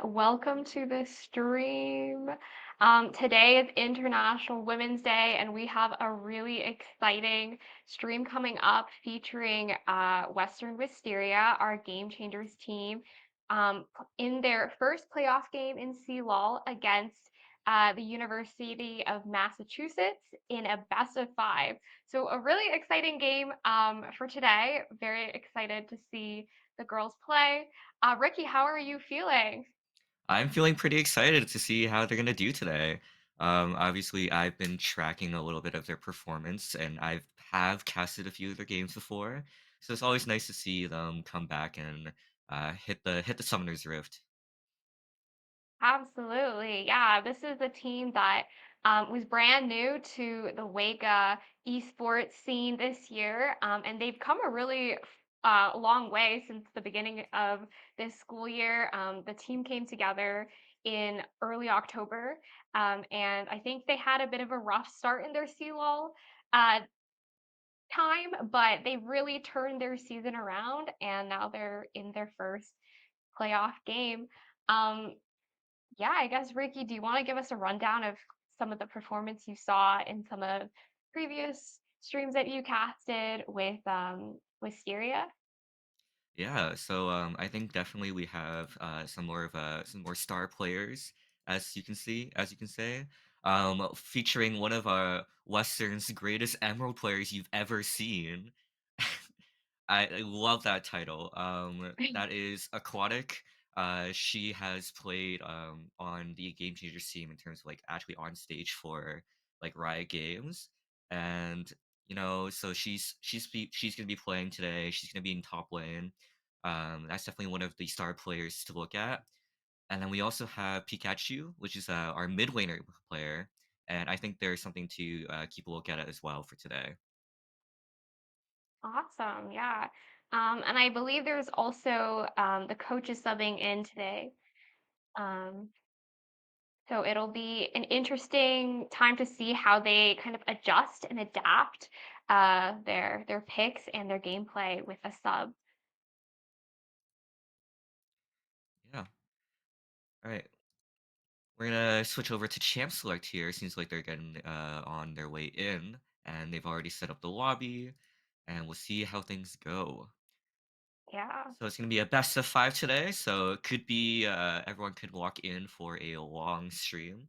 Welcome to the stream. Today is International Women's Day, and we have a really exciting stream coming up featuring Western Wisteria, our Game Changers team, in their first playoff game in CLOL against the University of Massachusetts in a best of five. So, a really exciting game for today. Very excited to see the girls play. Ricky, how are you feeling? I'm feeling pretty excited to see how they're gonna do today. Obviously, I've been tracking a little bit of their performance, and have casted a few of their games before, so it's always nice to see them come back and hit the Summoner's Rift. Absolutely. Yeah, this is a team that was brand new to the Wega esports scene this year, and they've come a really long way since the beginning of this school year. The team came together in early October, and I think they had a bit of a rough start in their CLOL uh, time, but they really turned their season around, and now they're in their first playoff game. Um, yeah, I guess, Ricky, do you want to give us a rundown of some of the performance you saw in some of previous streams that you casted with Wisteria? Yeah, so I think definitely we have some more star players, as you can say, featuring one of Western's greatest Emerald players you've ever seen. I love that title. That is Aquatic. She has played on the Game Changers team in terms of like actually on stage for like Riot Games, and so she's gonna be playing today. She's gonna be in top lane. That's definitely one of the star players to look at. And then we also have Pikachu, which is our mid laner player, and I think there's something to keep a look at as well for today. Awesome, yeah. And I believe there's also the coaches subbing in today. Um, so it'll be an interesting time to see how they kind of adjust and adapt their picks and their gameplay with a sub. Yeah. All right. We're gonna switch over to Champ Select here. Seems like they're getting on their way in, and they've already set up the lobby, and we'll see how things go. Yeah. So it's gonna be a best of five today. So it could be everyone could walk in for a long stream,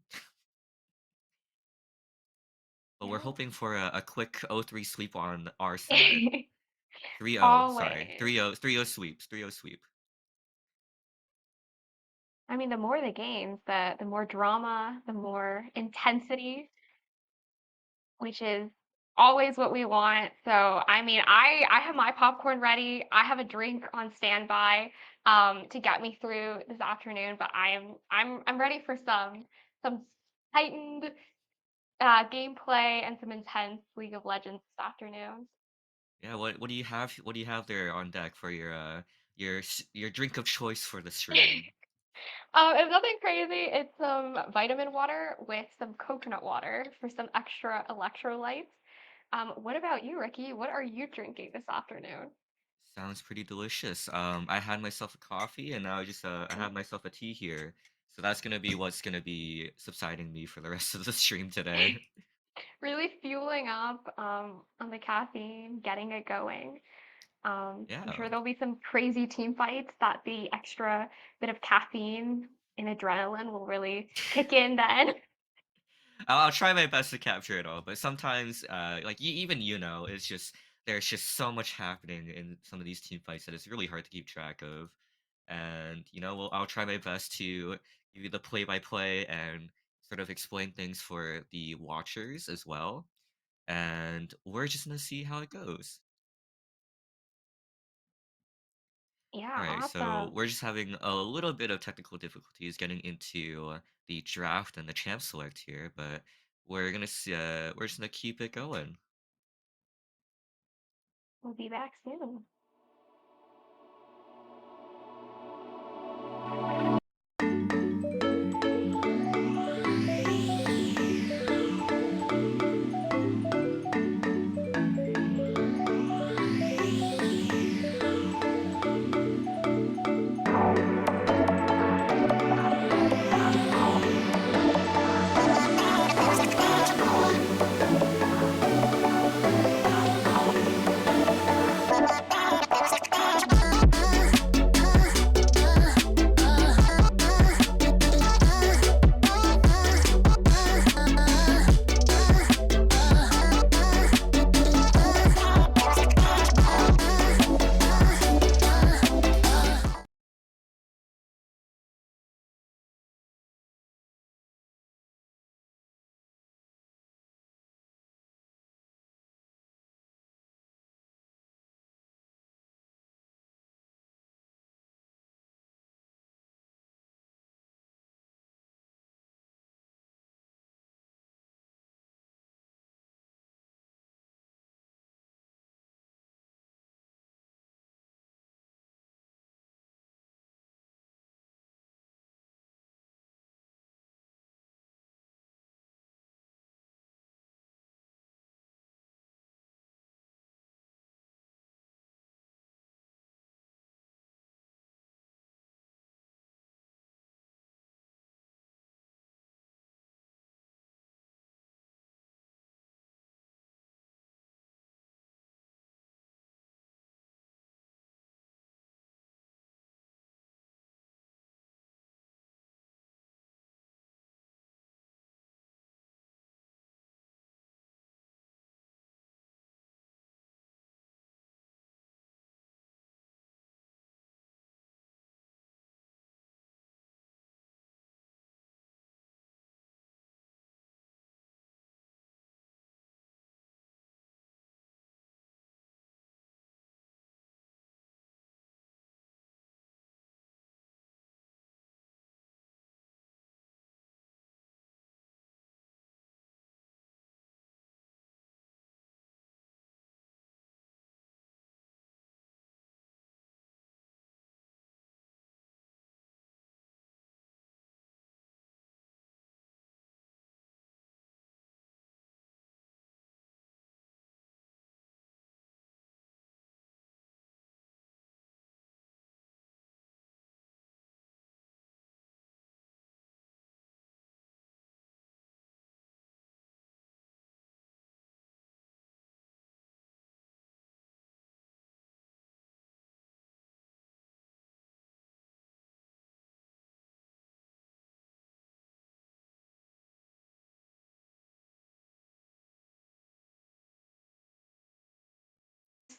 but we're hoping for a quick 0-3 sweep on our side. Yeah. 3-0, sorry, Always. 3-0, 3-0 sweeps, 3-0 sweep. I mean, the more the games, the more drama, the more intensity, which is always what we want. So, I mean, I have my popcorn ready. I have a drink on standby to get me through this afternoon, but I'm ready for some heightened gameplay and some intense League of Legends this afternoon. Yeah, what do you have? What do you have there on deck for your drink of choice for the stream? It's nothing crazy. It's some vitamin water with some coconut water for some extra electrolytes. What about you, Ricky? What are you drinking this afternoon? Sounds pretty delicious. I had myself a coffee, and now I Mm. have myself a tea here. So that's gonna be what's gonna be subsiding me for the rest of the stream today. Really fueling up on the caffeine, getting it going. I'm Yeah, sure there'll be some crazy team fights that the extra bit of caffeine and adrenaline will really kick in then. I'll try my best to capture it all, but sometimes, like even it's just there's just so much happening in some of these team fights that it's really hard to keep track of. And I'll try my best to give you the play-by-play and sort of explain things for the watchers as well. And we're just gonna see how it goes. All Yeah, right, so awesome. we're just having a little bit of technical difficulties getting into the draft and the champ select here, but we're just gonna keep it going. We'll be back soon.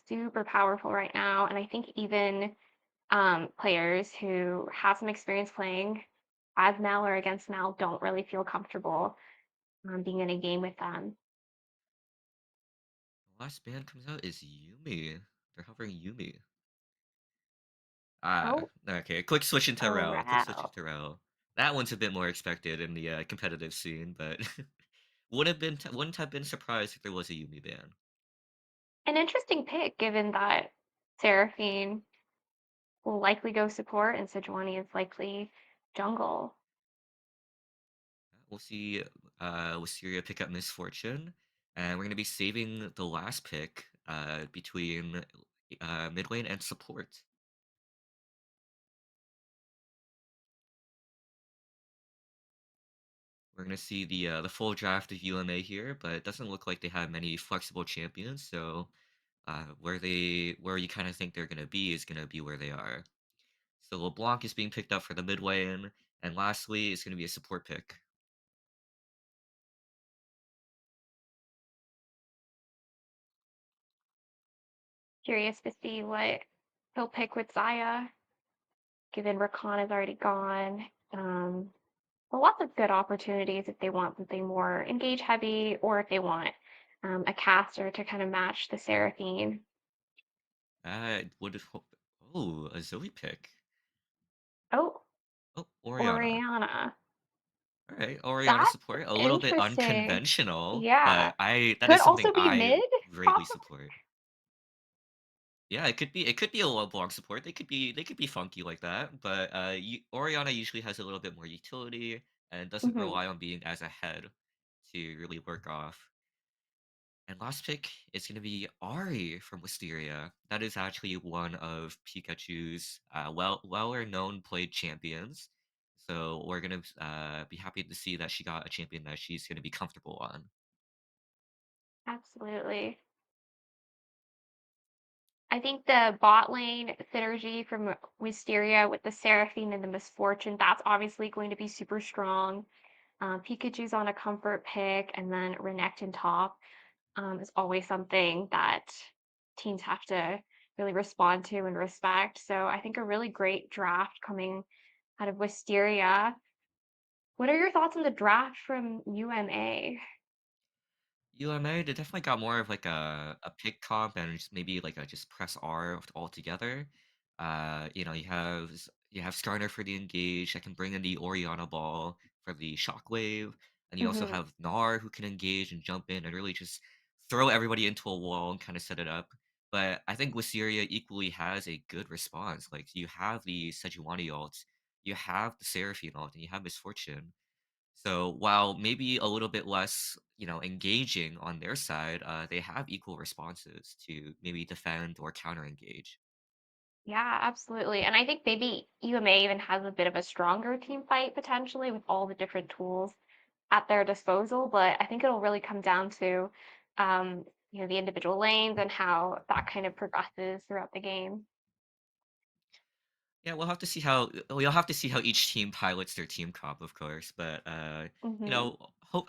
super powerful right now, and I think even players who have some experience playing as Mel or against Mel don't really feel comfortable being in a game with them. The last band comes out is Yumi. They're covering Yumi. Ah, Oh, okay. Quick switch into oh, Rel. Quick switch wow. into Rel. That one's a bit more expected in the competitive scene, but wouldn't have been surprised if there was a Yumi ban. An interesting pick given that Seraphine will likely go support and Sejuani is likely jungle. We'll see Wisteria pick up Misfortune, and we're gonna be saving the last pick between mid lane and support. We're gonna see the full draft of UMA here, but it doesn't look like they have many flexible champions, so where you kind of think they're gonna be is gonna be where they are. So LeBlanc is being picked up for the mid lane, and lastly, it's gonna be a support pick. Curious to see what he'll pick with Zaya, given Rakan is already gone. But lots of good opportunities if they want something more engage heavy or if they want a caster to kind of match the Seraphine. I would hope. Oh, a Zoe pick. Oh, Oh, Oriana. Oriana. All right, Oriana That's support. A little bit interesting. unconventional, Yeah. but I that Could is something also be I mid, greatly possibly. support. Yeah, it could be a low block support. They could be funky like that, but Oriana usually has a little bit more utility and doesn't Hmm. rely on being as ahead to really work off. And last pick is going to be Ari from Wisteria. That is actually one of Pikachu's well known played champions. So we're gonna be happy to see that she got a champion that she's gonna be comfortable on. Absolutely. I think the bot lane synergy from Wisteria with the Seraphine and the Misfortune, that's obviously going to be super strong. Pikachu's on a comfort pick, and then Renekton top is always something that teams have to really respond to and respect. So I think a really great draft coming out of Wisteria. What are your thoughts on the draft from UMA? UMA, they definitely got more of like a pick comp and just maybe like a just press R altogether. You have Skarner for the engage. I can bring in the Oriana ball for the shockwave, and you also Hmm. have Gnar who can engage and jump in and really just throw everybody into a wall and kind of set it up. But I think Wisteria equally has a good response. Like you have the Sejuani ult, you have the Seraphine ult, and you have Misfortune. So while maybe a little bit less, engaging on their side, they have equal responses to maybe defend or counter engage. Yeah, absolutely. And I think maybe UMA even has a bit of a stronger team fight potentially with all the different tools at their disposal. But I think it'll really come down to, um, the individual lanes and how that kind of progresses throughout the game. Yeah, we'll have to see how each team pilots their team comp, of course. But Hmm.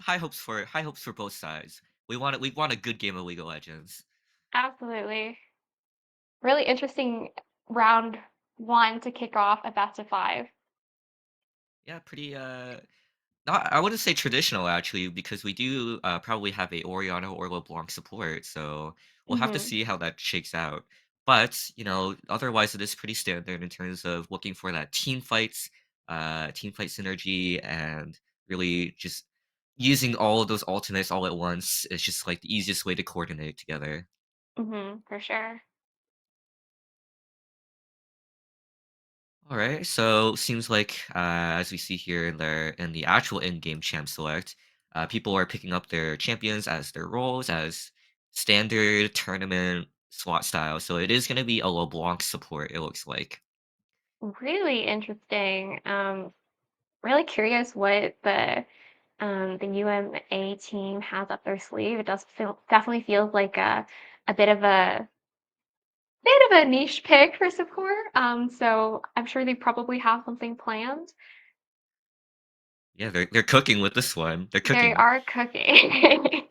high hopes for both sides. We want a good game of League of Legends. Absolutely. Really interesting round one to kick off a best of five. Yeah, pretty not I wouldn't say traditional actually, because we do probably have a Oriana or LeBlanc support, so we'll have to Hmm. see how that shakes out. But otherwise it is pretty standard in terms of looking for that team fight synergy, and really just using all of those ultimates all at once is just like the easiest way to coordinate together. Hmm. For sure. All right, so seems like as we see here in the actual in-game champ select, people are picking up their champions as their roles as standard tournament SWAT style. So it is going to be a LeBlanc support. It looks like. Really interesting. Really curious what the UMA team has up their sleeve. It does feel definitely feels like a bit of a niche pick for support. So I'm sure they probably have something planned. Yeah, they're cooking with this one. They're They cooking. are cooking.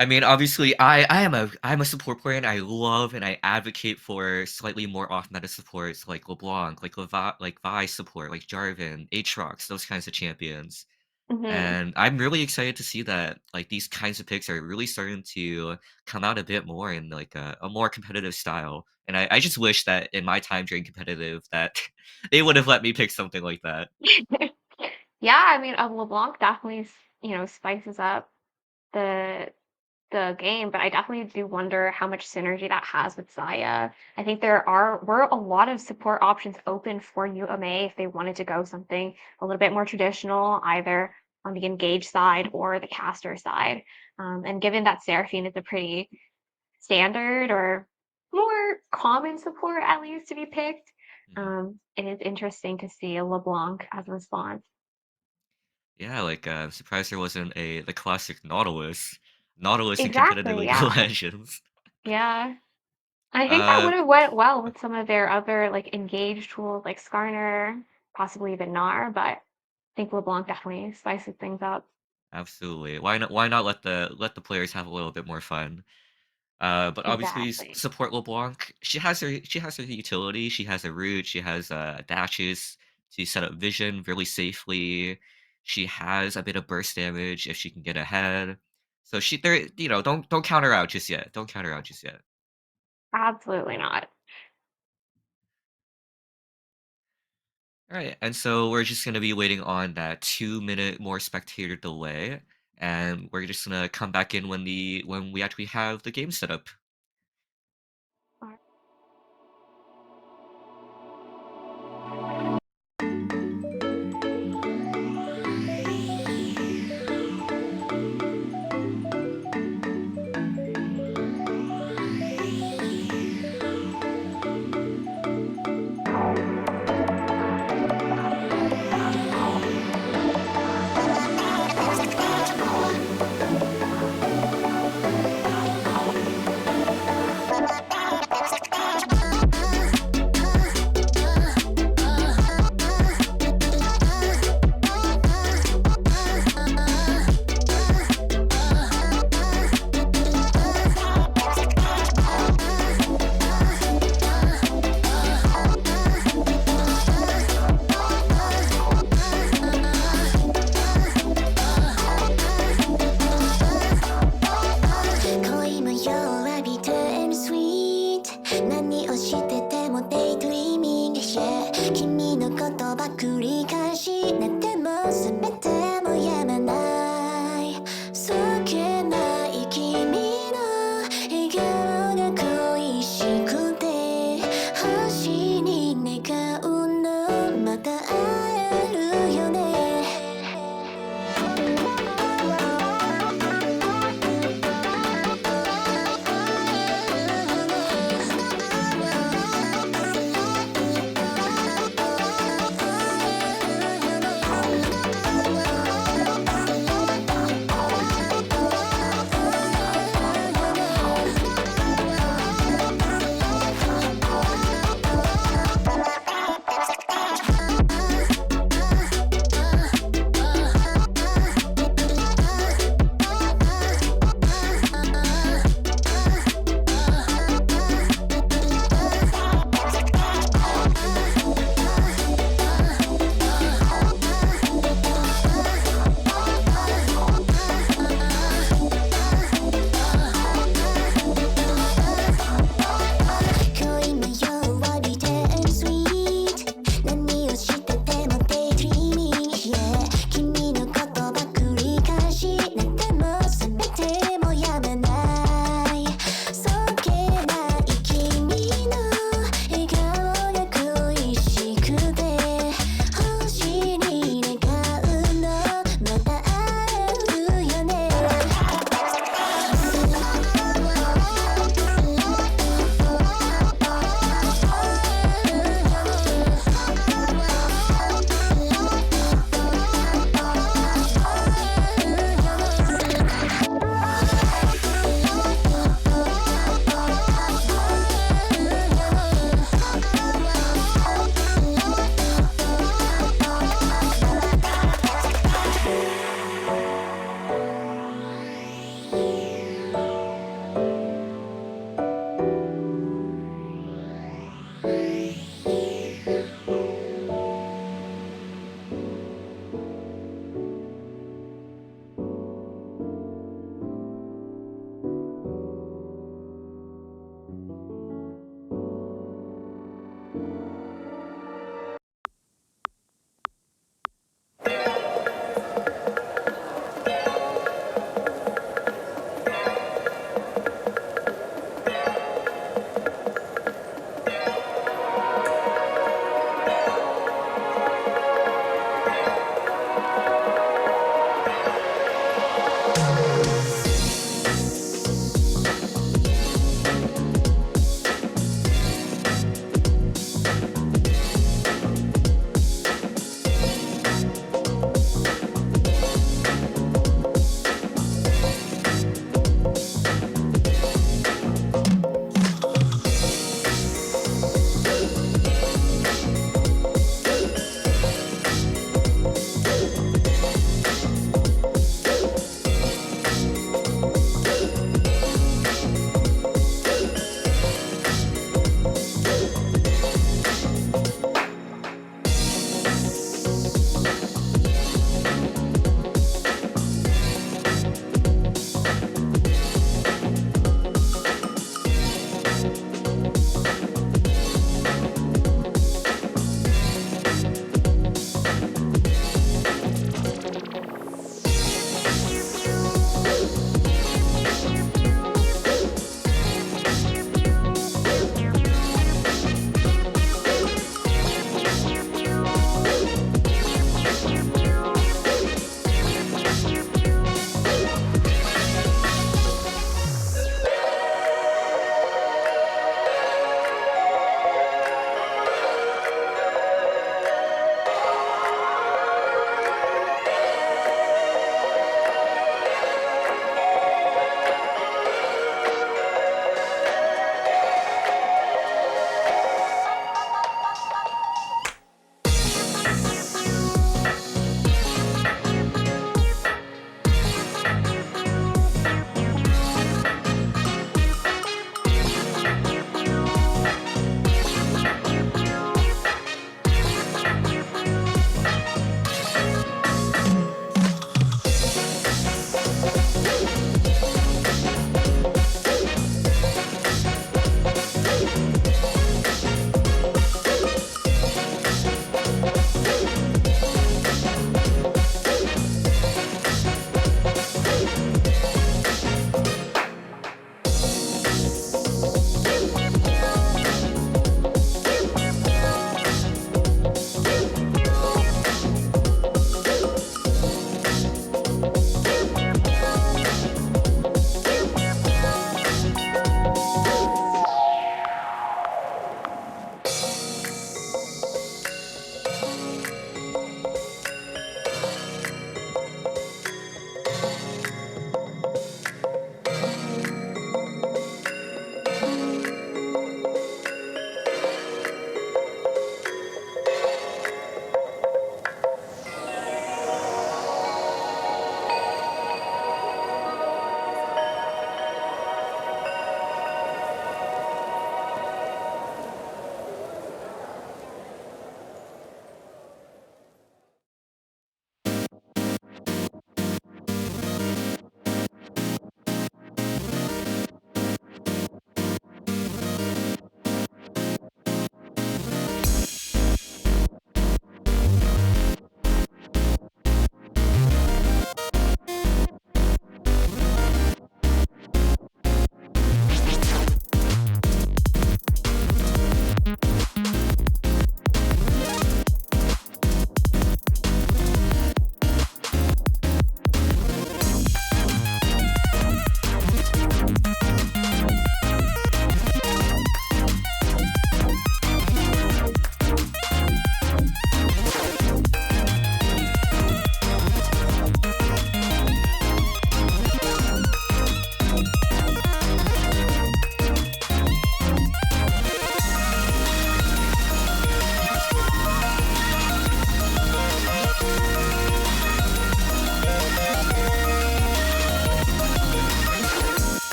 I mean, obviously, I'm a support player, and I love and I advocate for slightly more off-meta supports like LeBlanc, like Vi support, like Jarvan, Aatrox, those kinds of champions. Mhm. And I'm really excited to see that like these kinds of picks are really starting to come out a bit more in like a more competitive style. And I just wish that in my time during competitive that they would have let me pick something like that. Yeah, I mean, LeBlanc definitely, spices up the the game, but I definitely do wonder how much synergy that has with Zaya. I think were a lot of support options open for UMA if they wanted to go something a little bit more traditional, either on the engage side or the caster side. And given that Seraphine is a pretty standard or more common support at least to be picked, Mhm. it is interesting to see a LeBlanc as a response. Yeah, like I'm surprised there wasn't a the classic Nautilus in competitive Exactly, League of yeah. Legends. Yeah. I think that Uh, would have went well with some of their other, like, engage tools like Skarner, possibly even Gnar, but I think LeBlanc definitely spices things up. Absolutely. Why not let the players have a little bit more fun? But obviously Exactly. support LeBlanc. She has her utility. She has a root. She has dashes to set up vision really safely. She has a bit of burst damage if she can get ahead. So she there don't count her out just yet. Don't count her out just yet. Absolutely not. All right, and so we're just gonna be waiting on that 2 minute more spectator delay, and we're just gonna come back in when we actually have the game set up.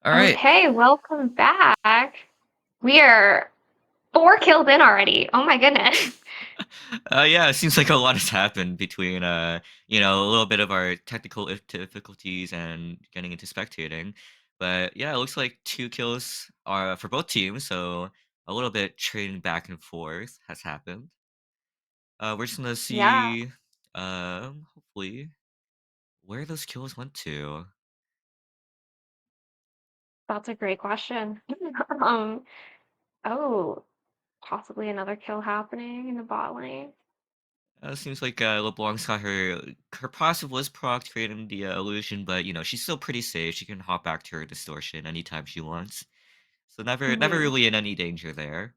All right. Okay, welcome back. We are 4 kills in already. Oh my goodness. Yeah, it seems like a lot has happened between a little bit of our technical difficulties and getting into spectating. But yeah, it looks like 2 kills are for both teams, so a little bit trading back and forth has happened. We're just gonna Yeah, see, hopefully, where those kills went to. that's a great question. Um, oh, possibly another kill happening in the bot lane. Seems like LeBlanc's got her passive was proc creating the illusion, but she's still pretty safe. She can hop back to her distortion anytime she wants. So never Hmm. really in any danger there.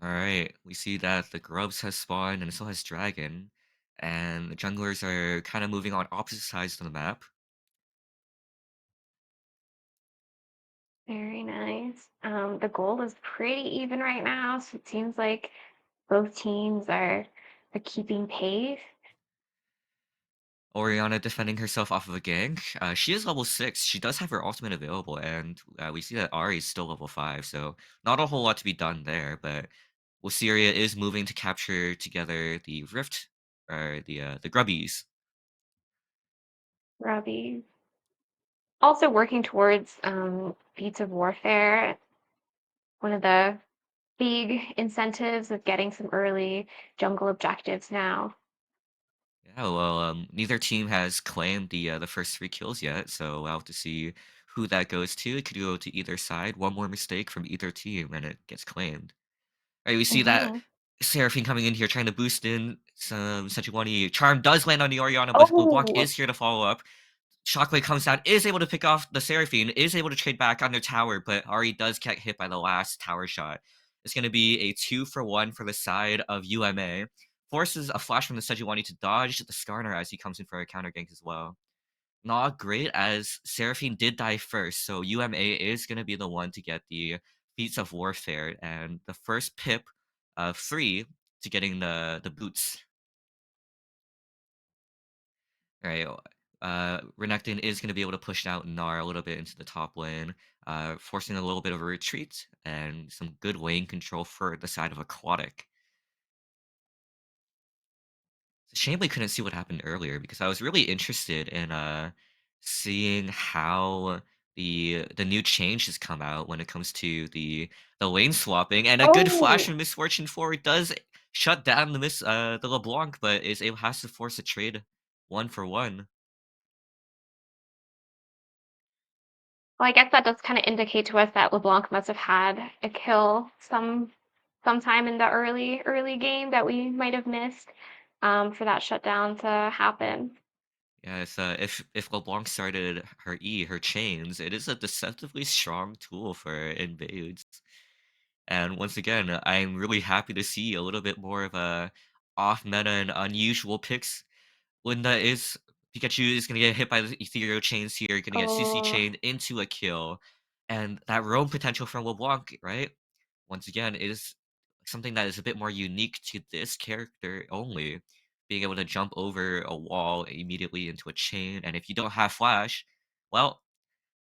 All right, we see that the Grubs has spawned and so has Dragon, and the junglers are kind of moving on opposite sides of the map. Very nice. The gold is pretty even right now, so it seems like both teams are keeping pace. Oriana defending herself off of a gank. She is level 6. She does have her ultimate available, and we see that Ari is still level 5, so not a whole lot to be done there, but Wisteria is moving to capture together the Rift, or the Grubbies. Robbie also working towards feats of warfare. One of the big incentives of getting some early jungle objectives now. Yeah, well, neither team has claimed the first 3 kills yet, so we'll have to see who that goes to. It could go to either side. One more mistake from either team, and it gets claimed. Right, we see that Hmm. Seraphine coming in here trying to boost in some Sejuani. Charm does land on the Orianna, but LeBlanc Oh, is here to follow up. Shockwave comes down, is able to pick off the Seraphine, is able to trade back on their tower, but Ari does get hit by the last tower shot. It's going to be a 2-for-1 for the side of UMA. Forces a flash from the Sejuani to dodge the Skarner as he comes in for a counter gank as well. Not great, as Seraphine did die first, so UMA is going to be the one to get the feats of warfare and the first pip of 3 to getting the boots. Right. Renekton is going to be able to push out Gnar a little bit into the top lane, forcing a little bit of a retreat and some good lane control for the side of Aquatic. It's a shame we couldn't see what happened earlier because I was really interested in seeing how the new change has come out when it comes to the lane swapping, and a good flash oh. from Misfortune Forward does shut down the LeBlanc, but is able has to force a trade 1-for-1. Well, I guess that does kind of indicate to us that LeBlanc must have had a kill sometime in the early game that we might have missed for that shutdown to happen. Yeah, it's, if LeBlanc started her chains, it is a deceptively strong tool for invades. And once again, I'm really happy to see a little bit more of a off meta and unusual picks. Linda is Pikachu is gonna get hit by the ethereal chains here, gonna get CC Oh, chained into a kill. And that roam potential from LeBlanc, right? Once again, is something that is a bit more unique to this character only. Being able to jump over a wall immediately into a chain, and if you don't have flash, well,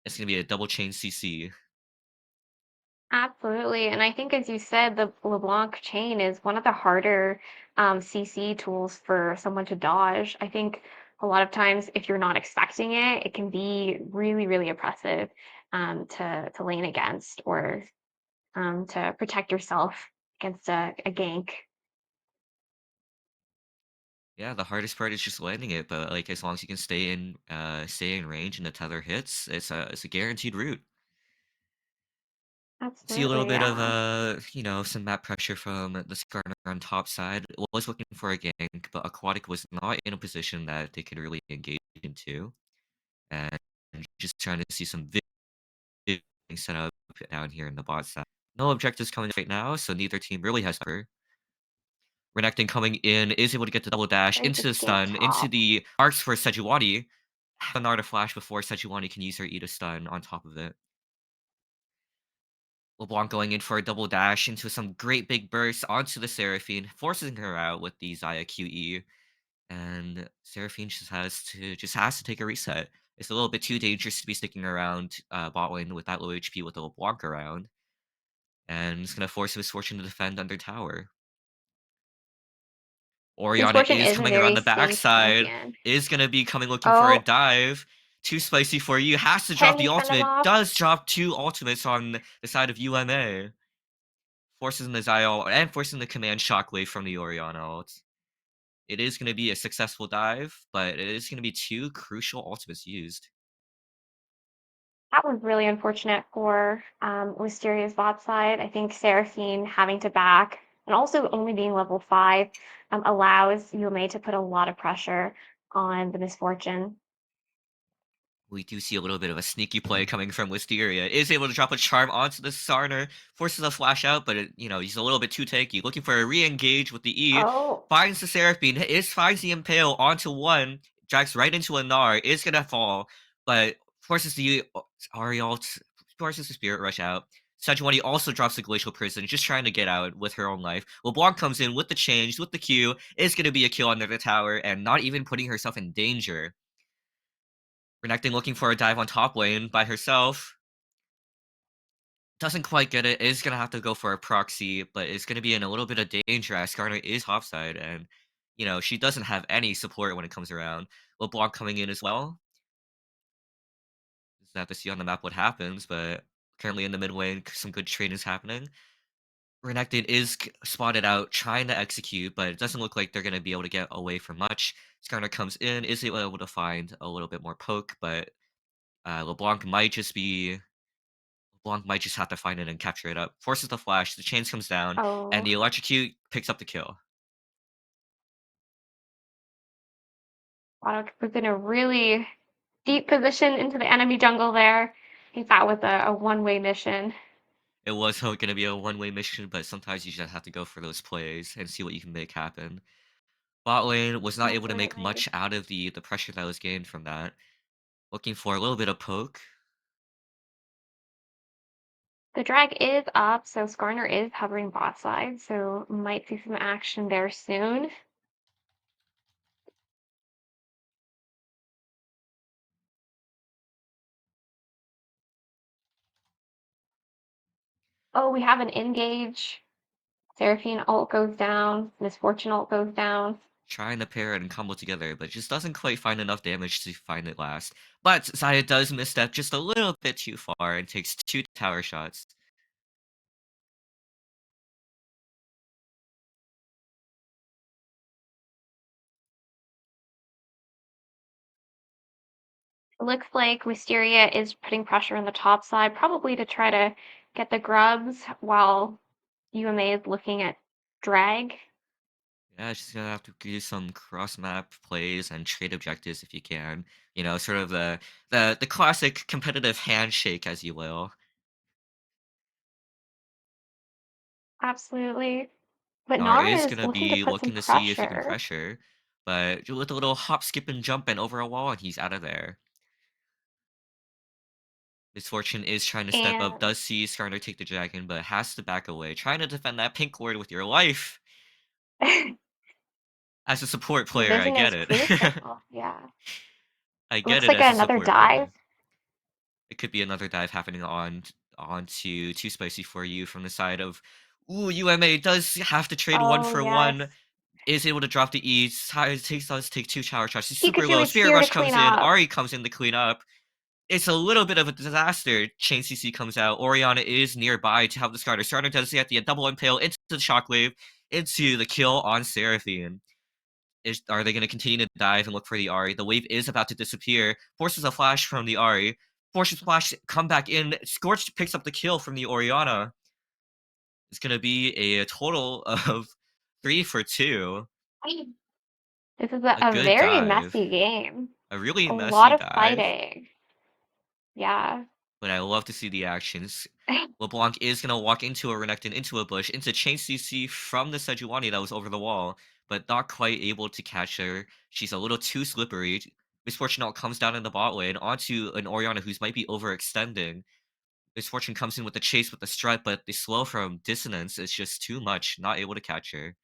it's gonna be a double chain CC. absolutely. And I think, as you said, the LeBlanc chain is one of the harder CC tools for someone to dodge. I think a lot of times, if you're not expecting it, it can be really, really oppressive to lane against or to protect yourself against a gank. Yeah, the hardest part is just landing it, but like as long as you can stay in range and the tether hits, it's a guaranteed route. See a little Absolutely, bit of yeah. some map pressure from the Skarner on top side. Was looking for a gank, but Aquatic was not in a position that they could really engage into, and just trying to see some video set up down here in the bot side. No objectives coming right now, so neither team really has cover. Renekton coming in is able to get the double dash Very into good the gank stun, into top. the arcs for Sejuani. Have an art of flash before Sejuani can use her E to stun on top of it. LeBlanc going in for a double dash into some great big bursts onto the Seraphine, forcing her out with the Xayah QE. And Seraphine just has to take a reset. It's a little bit too dangerous to be sticking around bot lane with that low HP with a LeBlanc around, and it's gonna force Miss Fortune to defend under tower. Orianna Misfortune is is a coming around very the safe backside, champion. is gonna be coming looking for a Oh, dive. Too spicy for you, has to drop can the he fend it ultimate, off? does drop 2 ultimates on the side of UMA. Forcing the Xyl and forcing the command shockwave from the Orianna ult. It is gonna be a successful dive, but it is gonna be 2 crucial ultimates used. That was really unfortunate for Wisteria's bot side. I think Seraphine having to back and also only being level 5 allows UMA to put a lot of pressure on the Misfortune. We do see a little bit of a sneaky play coming from Wisteria. Is able to drop a charm onto the Sarner, forces a flash out, but he's a little bit too tanky. Looking for a re-engage with the E, Oh, finds the Seraphine, finds the Impale onto one, drags right into a Gnar, is gonna fall, but forces the Ahri ult, forces the Spirit Rush out. Sejuani also drops the Glacial Prison, just trying to get out with her own life. LeBlanc comes in with the change, with the Q, is gonna be a kill under the tower, and not even putting herself in danger. Renekton looking for a dive on top lane by herself. Doesn't quite get it. Is gonna have to go for a proxy, but it's gonna be in a little bit of danger as Skarner is topside, and she doesn't have any support when it comes around. LeBlanc coming in as well. Just have to see on the map what happens, but currently in the mid lane, some good trade is happening. Renekton is spotted out, trying to execute, but it doesn't look like they're gonna be able to get away from much. Skarner comes in, is able to find a little bit more poke, but LeBlanc might just be Blanc might just have to find it and capture it up. Forces the flash, the chains comes down, and oh, the electrocute picks up the kill. Auto was in a really deep position into the enemy jungle there. I think that was a one-way mission. It was going to be a one-way mission, but sometimes you just have to go for those plays and see what you can make happen. Bot lane was not able to make Absolutely. much out of the pressure that was gained from that. Looking for a little bit of poke. The drag is up, so Skarner is hovering bot side, so might see some action there soon. Oh, we have an engage. Seraphine ult goes down. Misfortune ult goes down. Trying to pair it and combo together, but just doesn't quite find enough damage to find it last. But Xayah does misstep just a little bit too far and takes 2 tower shots. It looks like Wisteria is putting pressure on the top side, probably to try to get the grubs while UMA is looking at drag. Yeah, she's gonna have to do some cross map plays and trade objectives if you can. Sort of the classic competitive handshake, as you will. Absolutely. But Nar Nar is is gonna looking to be put some looking to see if he can pressure. pressure, but with a little hop, skip, and jump and over a wall, and he's out of there. Misfortune is trying to step up, And does see Skarner take the dragon, but has to back away, trying to defend that pink ward with your life. As a support player, I vision get is it. crucial. Yeah. I get Looks it like as a another support dive. player. It could be another dive happening onto Too Spicy for you from the side of ooh, UMA does have to trade one Oh, for yes. one, is able to drop the E, does take 2 shower shots, he's super Pikachu low, is Spirit here to Rush clean comes in, up. Ahri comes in to clean up. It's a little bit of a disaster. Chain CC comes out, Orianna is nearby to help the starter. Starter does get the double impale into the shockwave, into the kill on Seraphine. Are they going to continue to dive and look for the Ahri? The wave is about to disappear. Forces a flash from the Ahri. Forces flash come back in. Scorch picks up the kill from the Orianna. It's going to be a total of 3 for 2. This is A a good very dive. messy game. A really A messy lot of dive. fighting. Yeah. But I love to see the actions. LeBlanc is going to walk into a Renekton, into a bush, into Chain CC from the Sejuani that was over the wall, but not quite able to catch her. She's a little too slippery. Misfortune comes down in the bot lane onto an Orianna who's might be overextending. Misfortune comes in with the chase with the strut, but the slow from Dissonance is just too much, not able to catch her.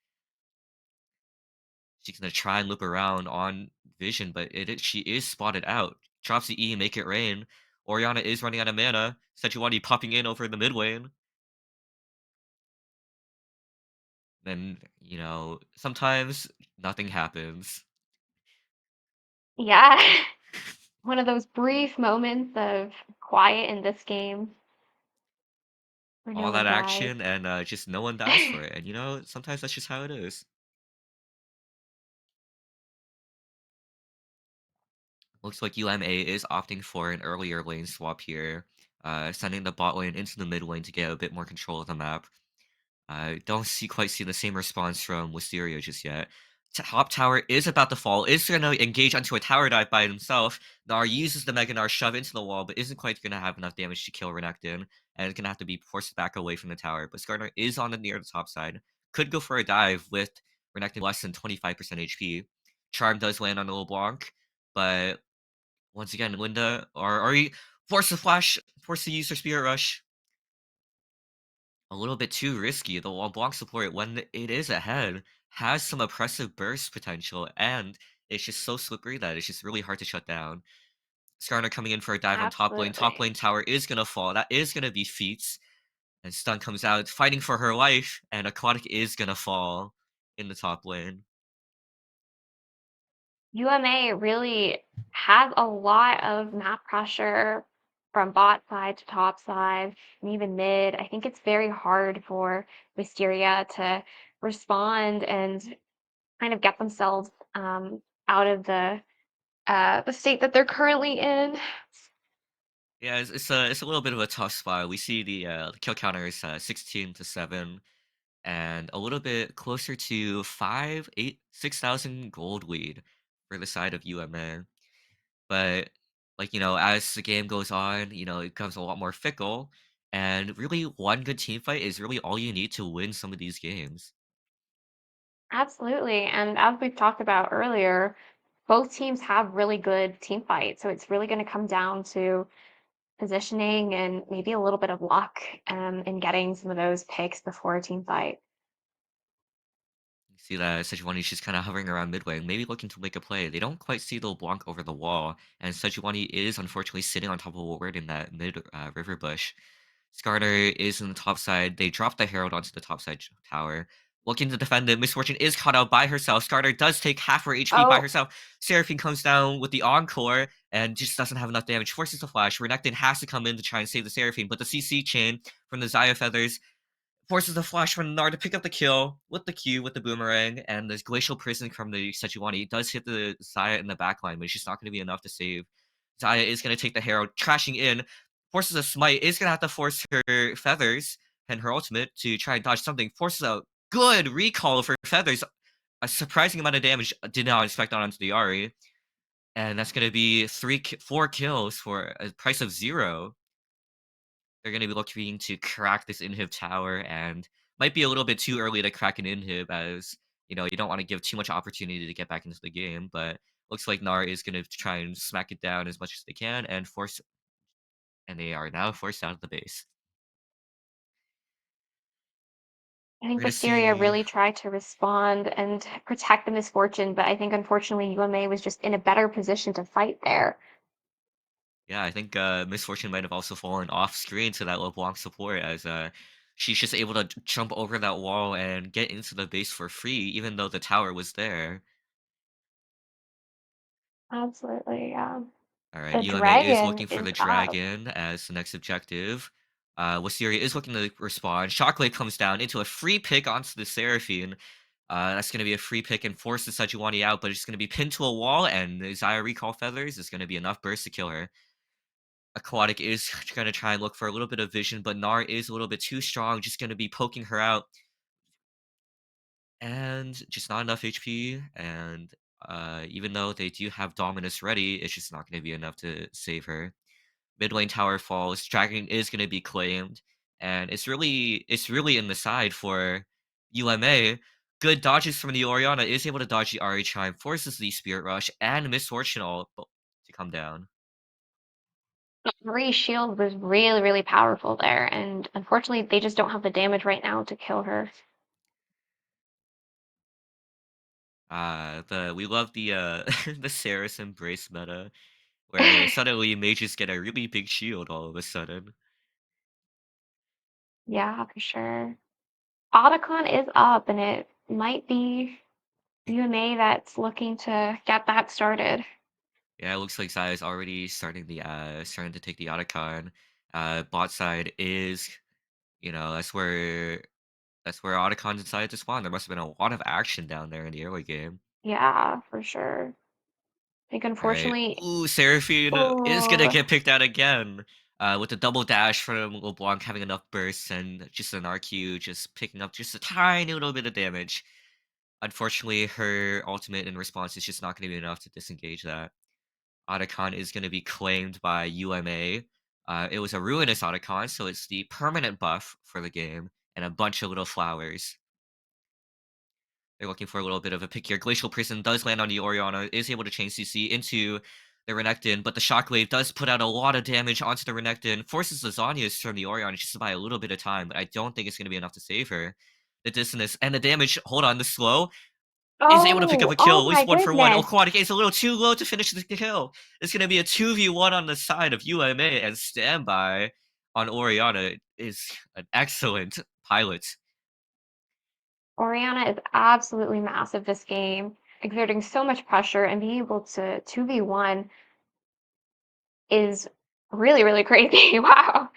She's going to try and loop around on Vision, but she is spotted out. drops the E, make it rain. Orianna is running out of mana. Sejuani popping in over the mid lane. Then, sometimes nothing happens. Yeah. One of those brief moments of quiet in this game where no All one that dies. action and, just no one dies for it, and, sometimes that's just how it is. Looks like UMA is opting for an earlier lane swap here, sending the bot lane into the mid lane to get a bit more control of the map. I don't quite see the same response from Wisteria just yet. Top tower is about to fall, is gonna engage onto a tower dive by himself. Nar uses the Mega Gnar shove into the wall, but isn't quite gonna have enough damage to kill Renekton, and is gonna have to be forced back away from the tower. But Skarner is on the near the top side. Could go for a dive with Renekton less than 25% HP. Charm does land on the LeBlanc, but once again, Linda or he force the flash, force to use her Spirit Rush. A little bit too risky. The LeBlanc support, when it is ahead, has some oppressive burst potential, and it's just so slippery that it's just really hard to shut down. Skarner coming in for a dive on top lane. Top Absolutely. lane tower is gonna fall. That is gonna be Feats. And Stun comes out, fighting for her life, and Aquatic is gonna fall in the top lane. UMA really has a lot of map pressure from bot side to top side and even mid. I think it's very hard for Wisteria to respond and kind of get themselves out of the state that they're currently in. Yeah, it's a little bit of a tough spot. We see the kill counter is 16 to 7, and a little bit closer to 6,000 gold lead for the side of UMA. But as the game goes on, it becomes a lot more fickle. And really, one good team fight is really all you need to win some of these games. Absolutely. And as we've talked about earlier, both teams have really good team fights. So it's really going to come down to positioning and maybe a little bit of luck in getting some of those picks before a team fight. You see that Sejuani's just kind of hovering around midway, maybe looking to make a play. They don't quite see the LeBlanc over the wall, and Sejuani is unfortunately sitting on top of a ward in that mid river bush. Skarner is in the top side. They drop the Herald onto the top side tower. Looking to defend it. Miss Fortune is caught out by herself. Skarner does take half her HP by Oh, herself. Seraphine comes down with the Encore and just doesn't have enough damage. Forces the flash. Renekton has to come in to try and save the Seraphine, but the CC chain from the Xayah Feathers forces the flash from Nar to pick up the kill with the Q with the boomerang, and this glacial prison from the Sejuani. It does hit the Xayah in the backline, but it's just not going to be enough to save. Xayah is going to take the Herald, trashing in, forces a smite, is going to have to force her feathers and her ultimate to try and dodge something, forces a good recall of her feathers. A surprising amount of damage, did not expect onto the Ari. And that's going to be 4 kills for a price of 0. They're gonna be looking to crack this inhib tower, and might be a little bit too early to crack an inhib, as you don't want to give too much opportunity to get back into the game. But looks like Nar is gonna try and smack it down as much as they can and force, and they are now forced out of the base. I We're think gonna Wisteria see. really tried to respond and protect the misfortune, but I think unfortunately UMA was just in a better position to fight there. Yeah, I think Misfortune might have also fallen off screen to that LeBlanc support, as she's just able to jump over that wall and get into the base for free, even though the tower was there. Absolutely, yeah. All right, The UMA is dragon looking for is the up. dragon as the next objective. Wisteria is looking to respond. Shockwave comes down into a free pick onto the Seraphine. That's going to be a free pick and force the Sejuani out, but it's going to be pinned to a wall, and the Xayah Recall Feathers is going to be enough burst to kill her. Aquatic is going to try and look for a little bit of vision, but Nar is a little bit too strong, just going to be poking her out, and just not enough HP. And even though they do have Dominus ready, it's just not going to be enough to save her. Mid lane tower falls, dragon is gonna be claimed, and it's really in the side for UMA. Good dodges from the Orianna, is able to dodge the Ari Chime, forces the Spirit Rush and Misfortunal to come down. Marie's shield was really, really powerful there, and unfortunately, they just don't have the damage right now to kill her. The we love the the Saris Embrace meta, where suddenly mages get a really big shield all of a sudden. Yeah, for sure. Otacon is up, and it might be UMA that's looking to get that started. Yeah, it looks like Zai is already starting to take the Otacon. Bot side is, that's where Otacon decided to spawn. There must have been a lot of action down there in the early game. Yeah, for sure. I think All right. unfortunately Ooh, Seraphine is gonna oh, get picked out again. With the double dash from LeBlanc having enough bursts and just an RQ just picking up just a tiny little bit of damage. Unfortunately, her ultimate in response is just not gonna be enough to disengage that. Otacon is gonna be claimed by UMA. It was a ruinous Otacon, so it's the permanent buff for the game and a bunch of little flowers. They're looking for a little bit of a pickier. Glacial Prison does land on the Orianna, is able to chain CC into the Renekton, but the Shockwave does put out a lot of damage onto the Renekton, forces Lasagnas from the Orianna just to buy a little bit of time, but I don't think it's going to be enough to save her. The dissonance and the damage, hold on, the slow is able to pick up oh, a kill, oh at my least one for one. goodness. Aquatic is a little too low to finish the kill. It's going to be a 2v1 on the side of UMA, and standby on Orianna is an excellent pilot. Oriana is absolutely massive this game, exerting so much pressure and being able to 2v1 is really, really crazy. Wow.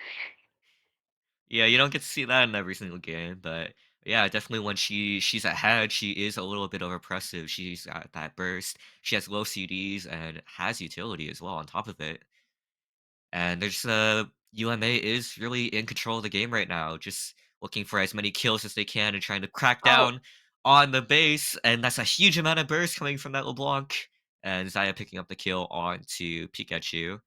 Yeah, you don't get to see that in every single game, but yeah, definitely when she's ahead, she is a little bit oppressive. She's got that burst. She has low CDs and has utility as well on top of it. And there's UMA is really in control of the game right now, just looking for as many kills as they can and trying to crack Oh, down on the base. And that's a huge amount of burst coming from that LeBlanc. And Zaya picking up the kill onto Pikachu.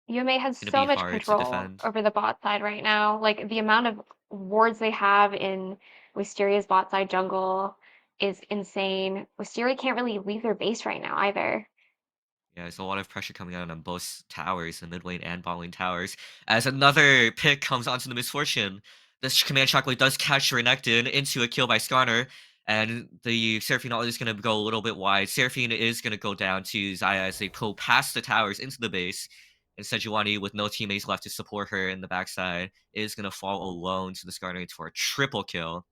UMA has It's gonna so be much hard to control defend. over the bot side right now. Like the amount of wards they have in Wisteria's bot side jungle is insane. Wisteria can't really leave their base right now either. Yeah, there's a lot of pressure coming out on both towers, the mid lane and bot lane towers, as another pick comes onto the Misfortune. This command shockwave does catch Renekton into a kill by Skarner, and the Seraphine ult is going to go a little bit wide. Seraphine is going to go down to Zaya as they pull past the towers into the base. And Sejuani, with no teammates left to support her in the backside, is going to fall alone to the Skarner for a triple kill.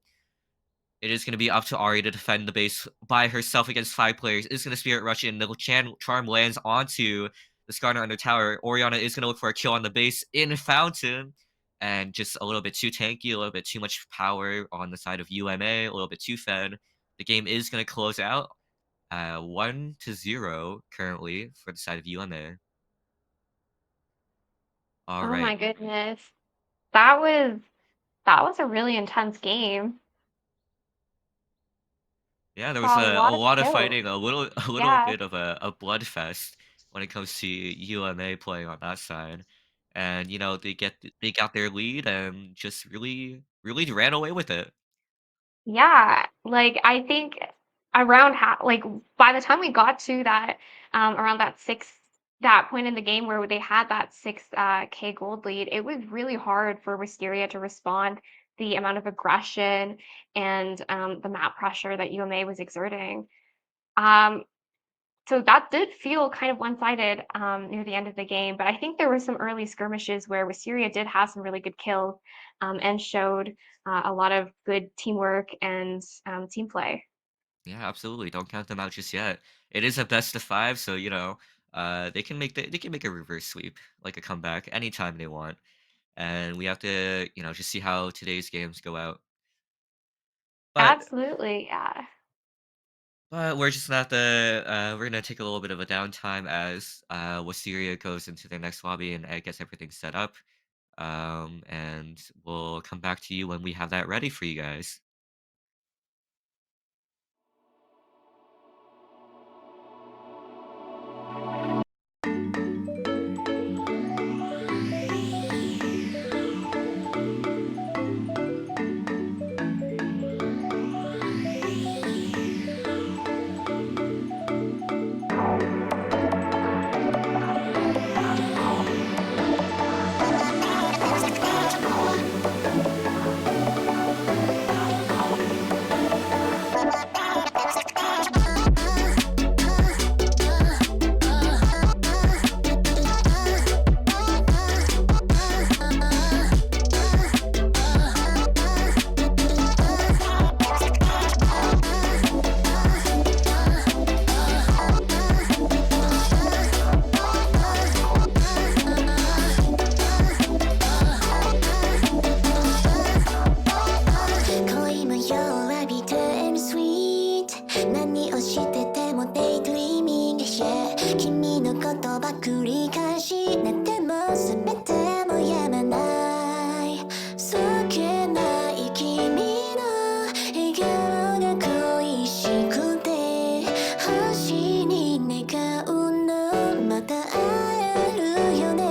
It is going to be up to Ari to defend the base by herself against 5 players. It's going to Spirit Rush in. The Charm lands onto the Skarner under tower. Orianna is going to look for a kill on the base in Fountain. And just a little bit too tanky, a little bit too much power on the side of UMA, a little bit too fed. The game is going to close out 1-0 currently for the side of UMA. All Oh my right. goodness. That was that was a really intense game. Yeah, there was Saw a a lot of lot of kills. fighting, a little Yeah. bit of a bloodfest when it comes to UMA playing on that side. And they got their lead and just really ran away with it. Yeah, like I think around like by the time we got to that around that point in the game where they had that 6 K gold lead, it was really hard for Wisteria to respond the amount of aggression and the map pressure that UMA was exerting. Um, so that did feel kind of one-sided near the end of the game, but I think there were some early skirmishes where Wisteria did have some really good kills and showed a lot of good teamwork and team play. Yeah, absolutely. Don't count them out just yet. It is a best of 5, so they can make a reverse sweep, like a comeback anytime they want. And we have to, just see how today's games go out. But Absolutely, yeah. We're just gonna have to we're gonna take a little bit of a downtime as Wisteria goes into their next lobby and gets everything set up. And we'll come back to you when we have that ready for you guys. 言葉繰り返し寝ても全てもやまないそっけない君の笑顔が恋しくて星に願うのまた会えるよね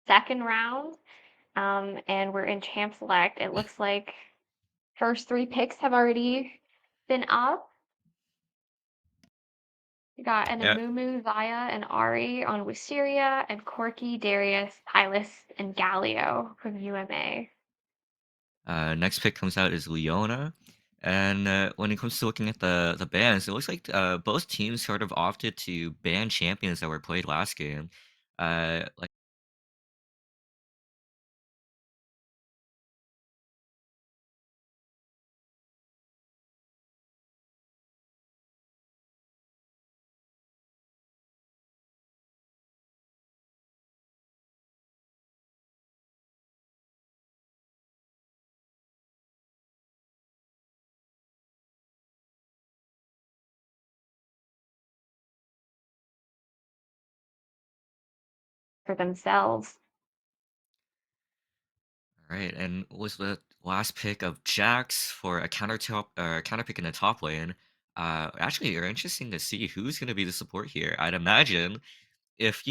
second round, and we're in Champ Select. It looks like first 3 picks have already been up. We got an Yeah. Amumu, Zaya, and Ari on Wisteria, and Corky, Darius, Hylas, and Galio from UMA. Next pick comes out is Leona. And when it comes to looking at the bans, it looks like both teams sort of opted to ban champions that were played last game. Like For themselves. all right, and was the last pick of Jax for a counter pick in the top lane. Actually, are interesting to see who's going to be the support here. I'd imagine if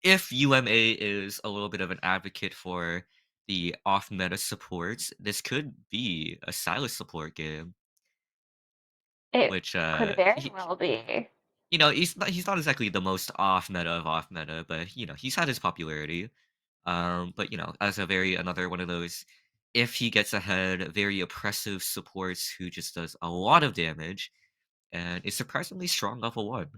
if UMA is a little bit of an advocate for the off meta supports, this could be a Silas support game, It which could very well be. he's not exactly the most off meta of off meta, but he's had his popularity. But as a very another one of those, if he gets ahead, very oppressive supports who just does a lot of damage and is surprisingly strong level one.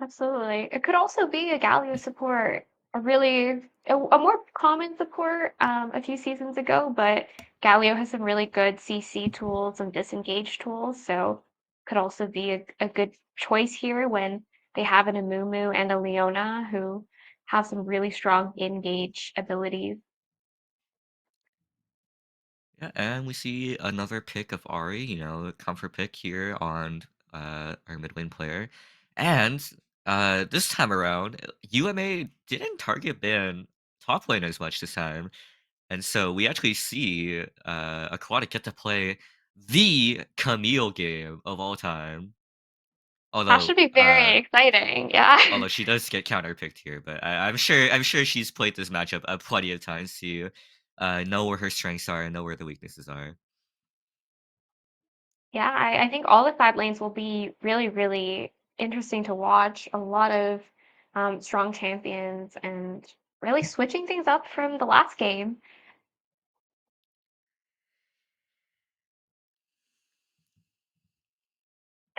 Absolutely. It could also be a Galio support, a more common support a few seasons ago, but Galio has some really good CC tools and disengage tools, so could also be a good choice here when they have an Amumu and a Leona who have some really strong engage abilities. Yeah, and we see another pick of Ari, comfort pick here on our mid lane player. And this time around, UMA didn't target ban top lane as much this time. And so we actually see Aquatic get to play the Camille game of all time. That Although should be very exciting. Yeah. although she does get counterpicked here, but I'm sure she's played this matchup plenty of times to know where her strengths are and know where the weaknesses are. Yeah, I think all the 5 lanes will be really, really interesting to watch. A lot of strong champions and really switching things up from the last game.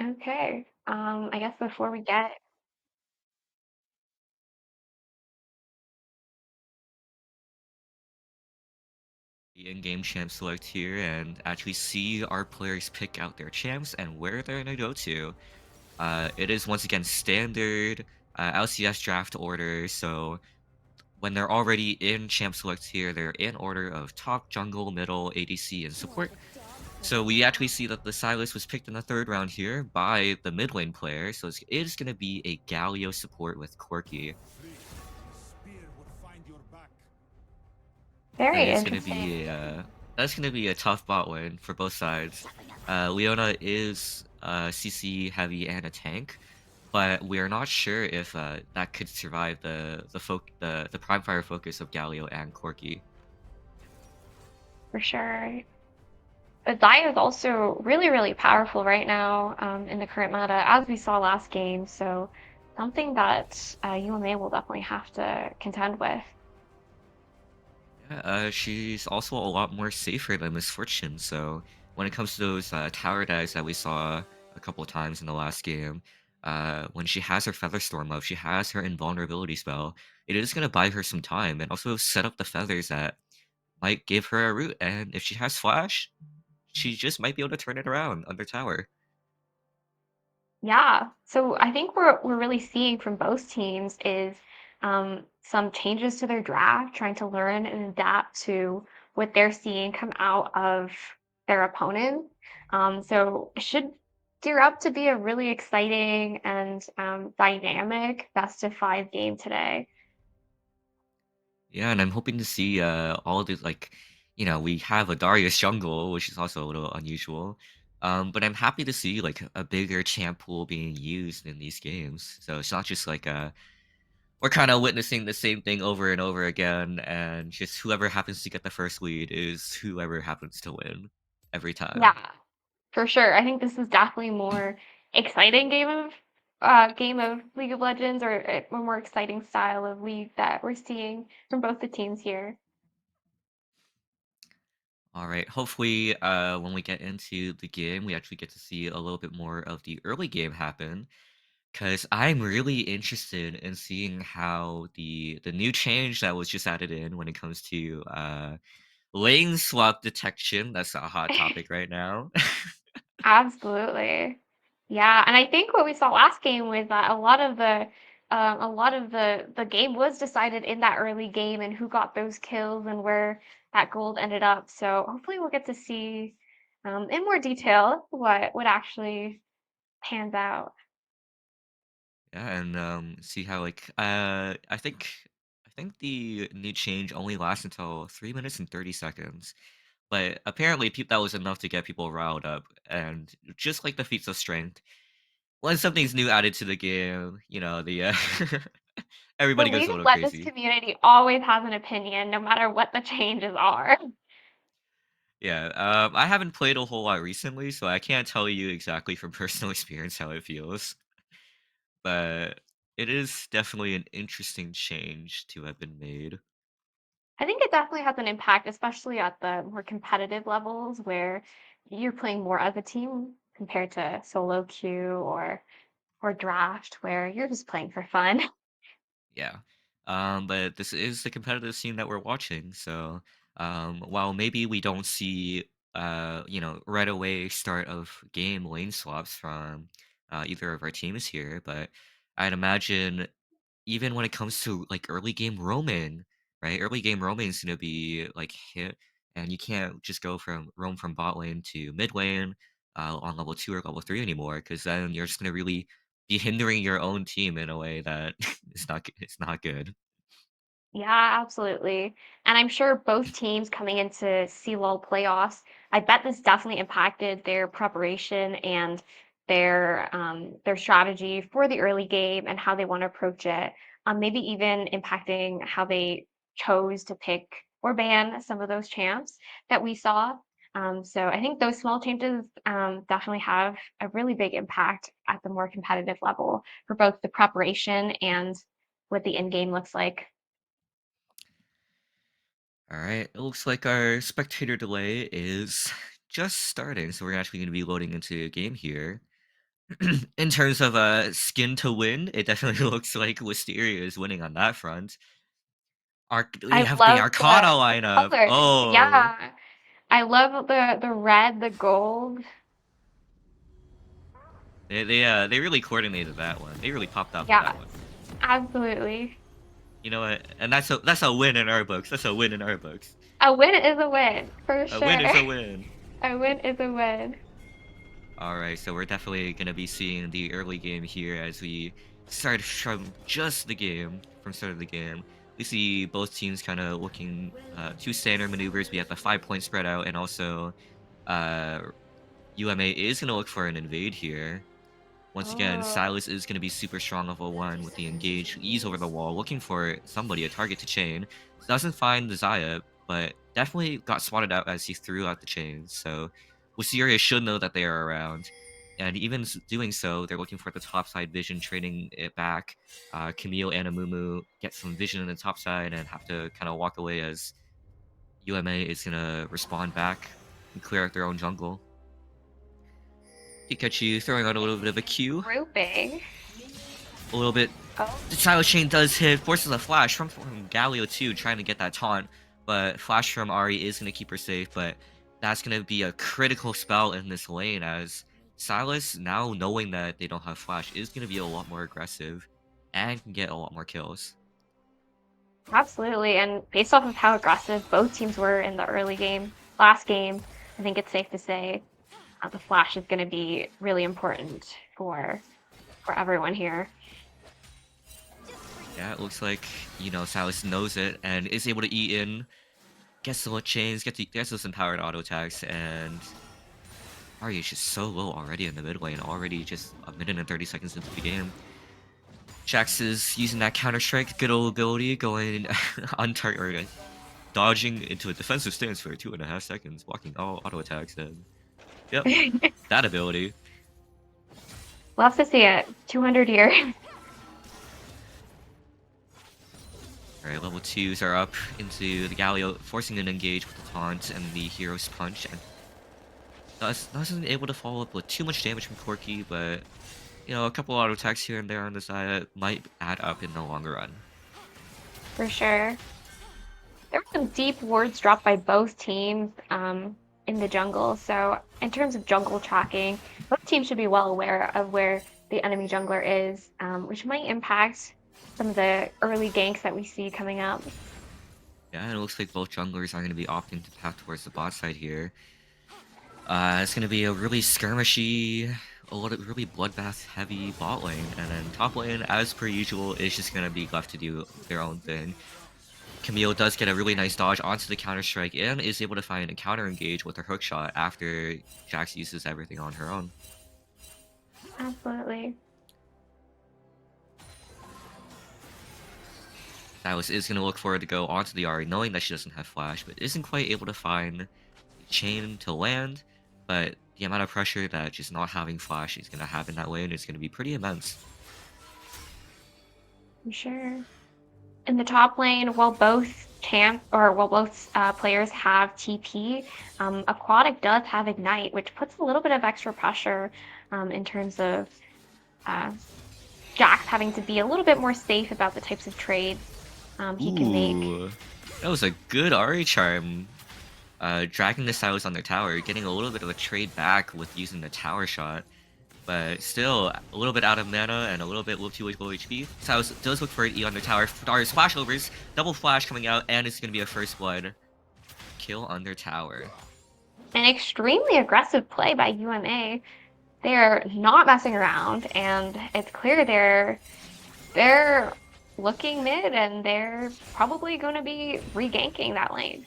Okay. I guess before we get The in-game champ select here and actually see our players pick out their champs and where they're gonna go to. It is once again standard LCS draft order, so when they're already in champ select here, they're in order of top, jungle, middle, ADC, and support. So we actually see that the Silas was picked in the third round here by the mid lane player, so it is going to be a Galio support with Corki. That very is gonna interesting. be that's gonna be a tough bot win for both sides. Leona is CC heavy and a tank, but we are not sure if that could survive the prime fire focus of Galio and Corki. For sure. But Zaya is also really, really powerful right now in the current meta, as we saw last game. So something that UMA will definitely have to contend with. Yeah, she's also a lot more safer than Misfortune. So when it comes to those tower dives that we saw a couple of times in the last game, when she has her Feather Storm up, she has her invulnerability spell. It is gonna buy her some time and also set up the feathers that might give her a route. And if she has flash, she just might be able to turn it around under tower. Yeah. So I think we're really seeing from both teams is some changes to their draft, trying to learn and adapt to what they're seeing come out of their opponent. So it should gear up to be a really exciting and dynamic best of 5 game today. Yeah, and I'm hoping to see all the like, we have a Darius jungle, which is also a little unusual. But I'm happy to see like a bigger champ pool being used in these games. So it's not just like we're kind of witnessing the same thing over and over again, and just whoever happens to get the first lead is whoever happens to win every time. Yeah, for sure. I think this is definitely more exciting game of League of Legends, or a more exciting style of league that we're seeing from both the teams here. All right. Hopefully, when we get into the game, we actually get to see a little bit more of the early game happen. Because I'm really interested in seeing how the new change that was just added in when it comes to lane swap detection. That's a hot topic right now. Absolutely. Yeah, and I think what we saw last game was that a lot of the game was decided in that early game and who got those kills and where that gold ended up. So hopefully we'll get to see in more detail what actually pans out. Yeah, and see how like I think the new change only lasts until 3 minutes and 30 seconds. But apparently, that was enough to get people riled up. And just like the feats of strength, when something's new added to the game, the The everybody goes League a of little Legends crazy. community always has an opinion, no matter what the changes are. Yeah, I haven't played a whole lot recently, so I can't tell you exactly from personal experience how it feels. But it is definitely an interesting change to have been made. I think it definitely has an impact, especially at the more competitive levels where you're playing more as a team compared to solo queue or draft where you're just playing for fun. Yeah. But this is the competitive scene that we're watching. So, while maybe we don't see, right away start of game lane swaps from either of our teams here, but I'd imagine even when it comes to like early game roaming, right? Early game roaming is going to be like hit, and you can't just go from roam from bot lane to mid lane on level 2 or level 3 anymore, because then you're just going to really be hindering your own team in a way that it's not good. Yeah, absolutely. And I'm sure both teams coming into CLOL playoffs, I bet this definitely impacted their preparation and their strategy for the early game and how they want to approach it. Maybe even impacting how they chose to pick or ban some of those champs that we saw. So I think those small changes definitely have a really big impact at the more competitive level for both the preparation and what the end game looks like. All right, it looks like our spectator delay is just starting, so we're actually going to be loading into a game here. In terms of skin to win, it definitely looks like Wisteria is winning on that front. We I have the love Arcana the lineup. colors. Oh, Yeah. I love the red, the gold. they really coordinated that one. They really popped off with that Yeah, one. absolutely. You know what? And that's a win in our books. That's a win in our books. A win is a win, for A win sure. is a win. A win is a win. All right, so we're definitely gonna be seeing the early game here as we start from just the game, from start of the game. We see both teams kind of looking two standard maneuvers. We have the 5 point spread out, and also uh, UMA is gonna look for an invade here. Once again, Oh, Silas is going to be super strong level 1 with the engage ease over the wall, looking for somebody, a target to chain. Doesn't find the Zaya, but definitely got swatted out as he threw out the chains. So Wisteria should know that they are around. And even doing so, they're looking for the top side vision, trading it back. Camille and Amumu get some vision in the top side and have to kind of walk away as UMA is going to respond back and clear out their own jungle. Pikachu throwing out a little bit of a Q. grouping. A little bit. Oh, The Silo Chain does hit, forces a flash from Galio too, trying to get that taunt. But flash from Ari is going to keep her safe, but that's going to be a critical spell in this lane as Silas, now knowing that they don't have flash, is going to be a lot more aggressive and can get a lot more kills. absolutely. And based off of how aggressive both teams were in the early game, last game, I think it's safe to say the flash is going to be really important for everyone here. Yeah, it looks like, Silas knows it and is able to eat in, gets the chains, gets those empowered auto attacks, and Ari is just so low already in the mid lane, already just a minute and 30 seconds into the game. Jax is using that counter-strike, good old ability, going on target, or dodging into a defensive stance for 2.5 seconds, blocking all auto attacks, and yep, that ability. Love to see it. 200 years. Alright, level 2s are up into the Galio, forcing an engage with the taunt and the hero's punch, and wasn't able to follow up with too much damage from Corki, but you know, a couple auto attacks here and there on the side might add up in the longer run. For sure. There were some deep wards dropped by both teams in the jungle. So in terms of jungle tracking, both teams should be well aware of where the enemy jungler is, which might impact some of the early ganks that we see coming up. Yeah, and it looks like both junglers are going to be opting to path towards the bot side here. It's going to be a really skirmishy, really bloodbath heavy bot lane, and then top lane, as per usual, is just going to be left to do their own thing. Camille does get a really nice dodge onto the counter-strike and is able to find a counter-engage with her hookshot after Jax uses everything on her own. Absolutely. Silas is going to look forward to go onto the Ahri, knowing that she doesn't have flash, but isn't quite able to find the chain to land. But the amount of pressure that just not having flash is going to have in that lane is going to be pretty immense. I'm sure. In the top lane, while both players have TP, Aquatic does have Ignite, which puts a little bit of extra pressure in terms of Jax having to be a little bit more safe about the types of trades he can make. That was a good Ahri charm. Dragging the Silas on their tower, getting a little bit of a trade back with using the tower shot. But still, a little bit out of mana and a little bit low HP. Silas does look for an E on their tower. Darius flashovers, double flash coming out, and it's going to be a first blood kill on their tower. An extremely aggressive play by UMA. They're not messing around, and it's clear they're looking mid, and they're probably going to be re-ganking that lane.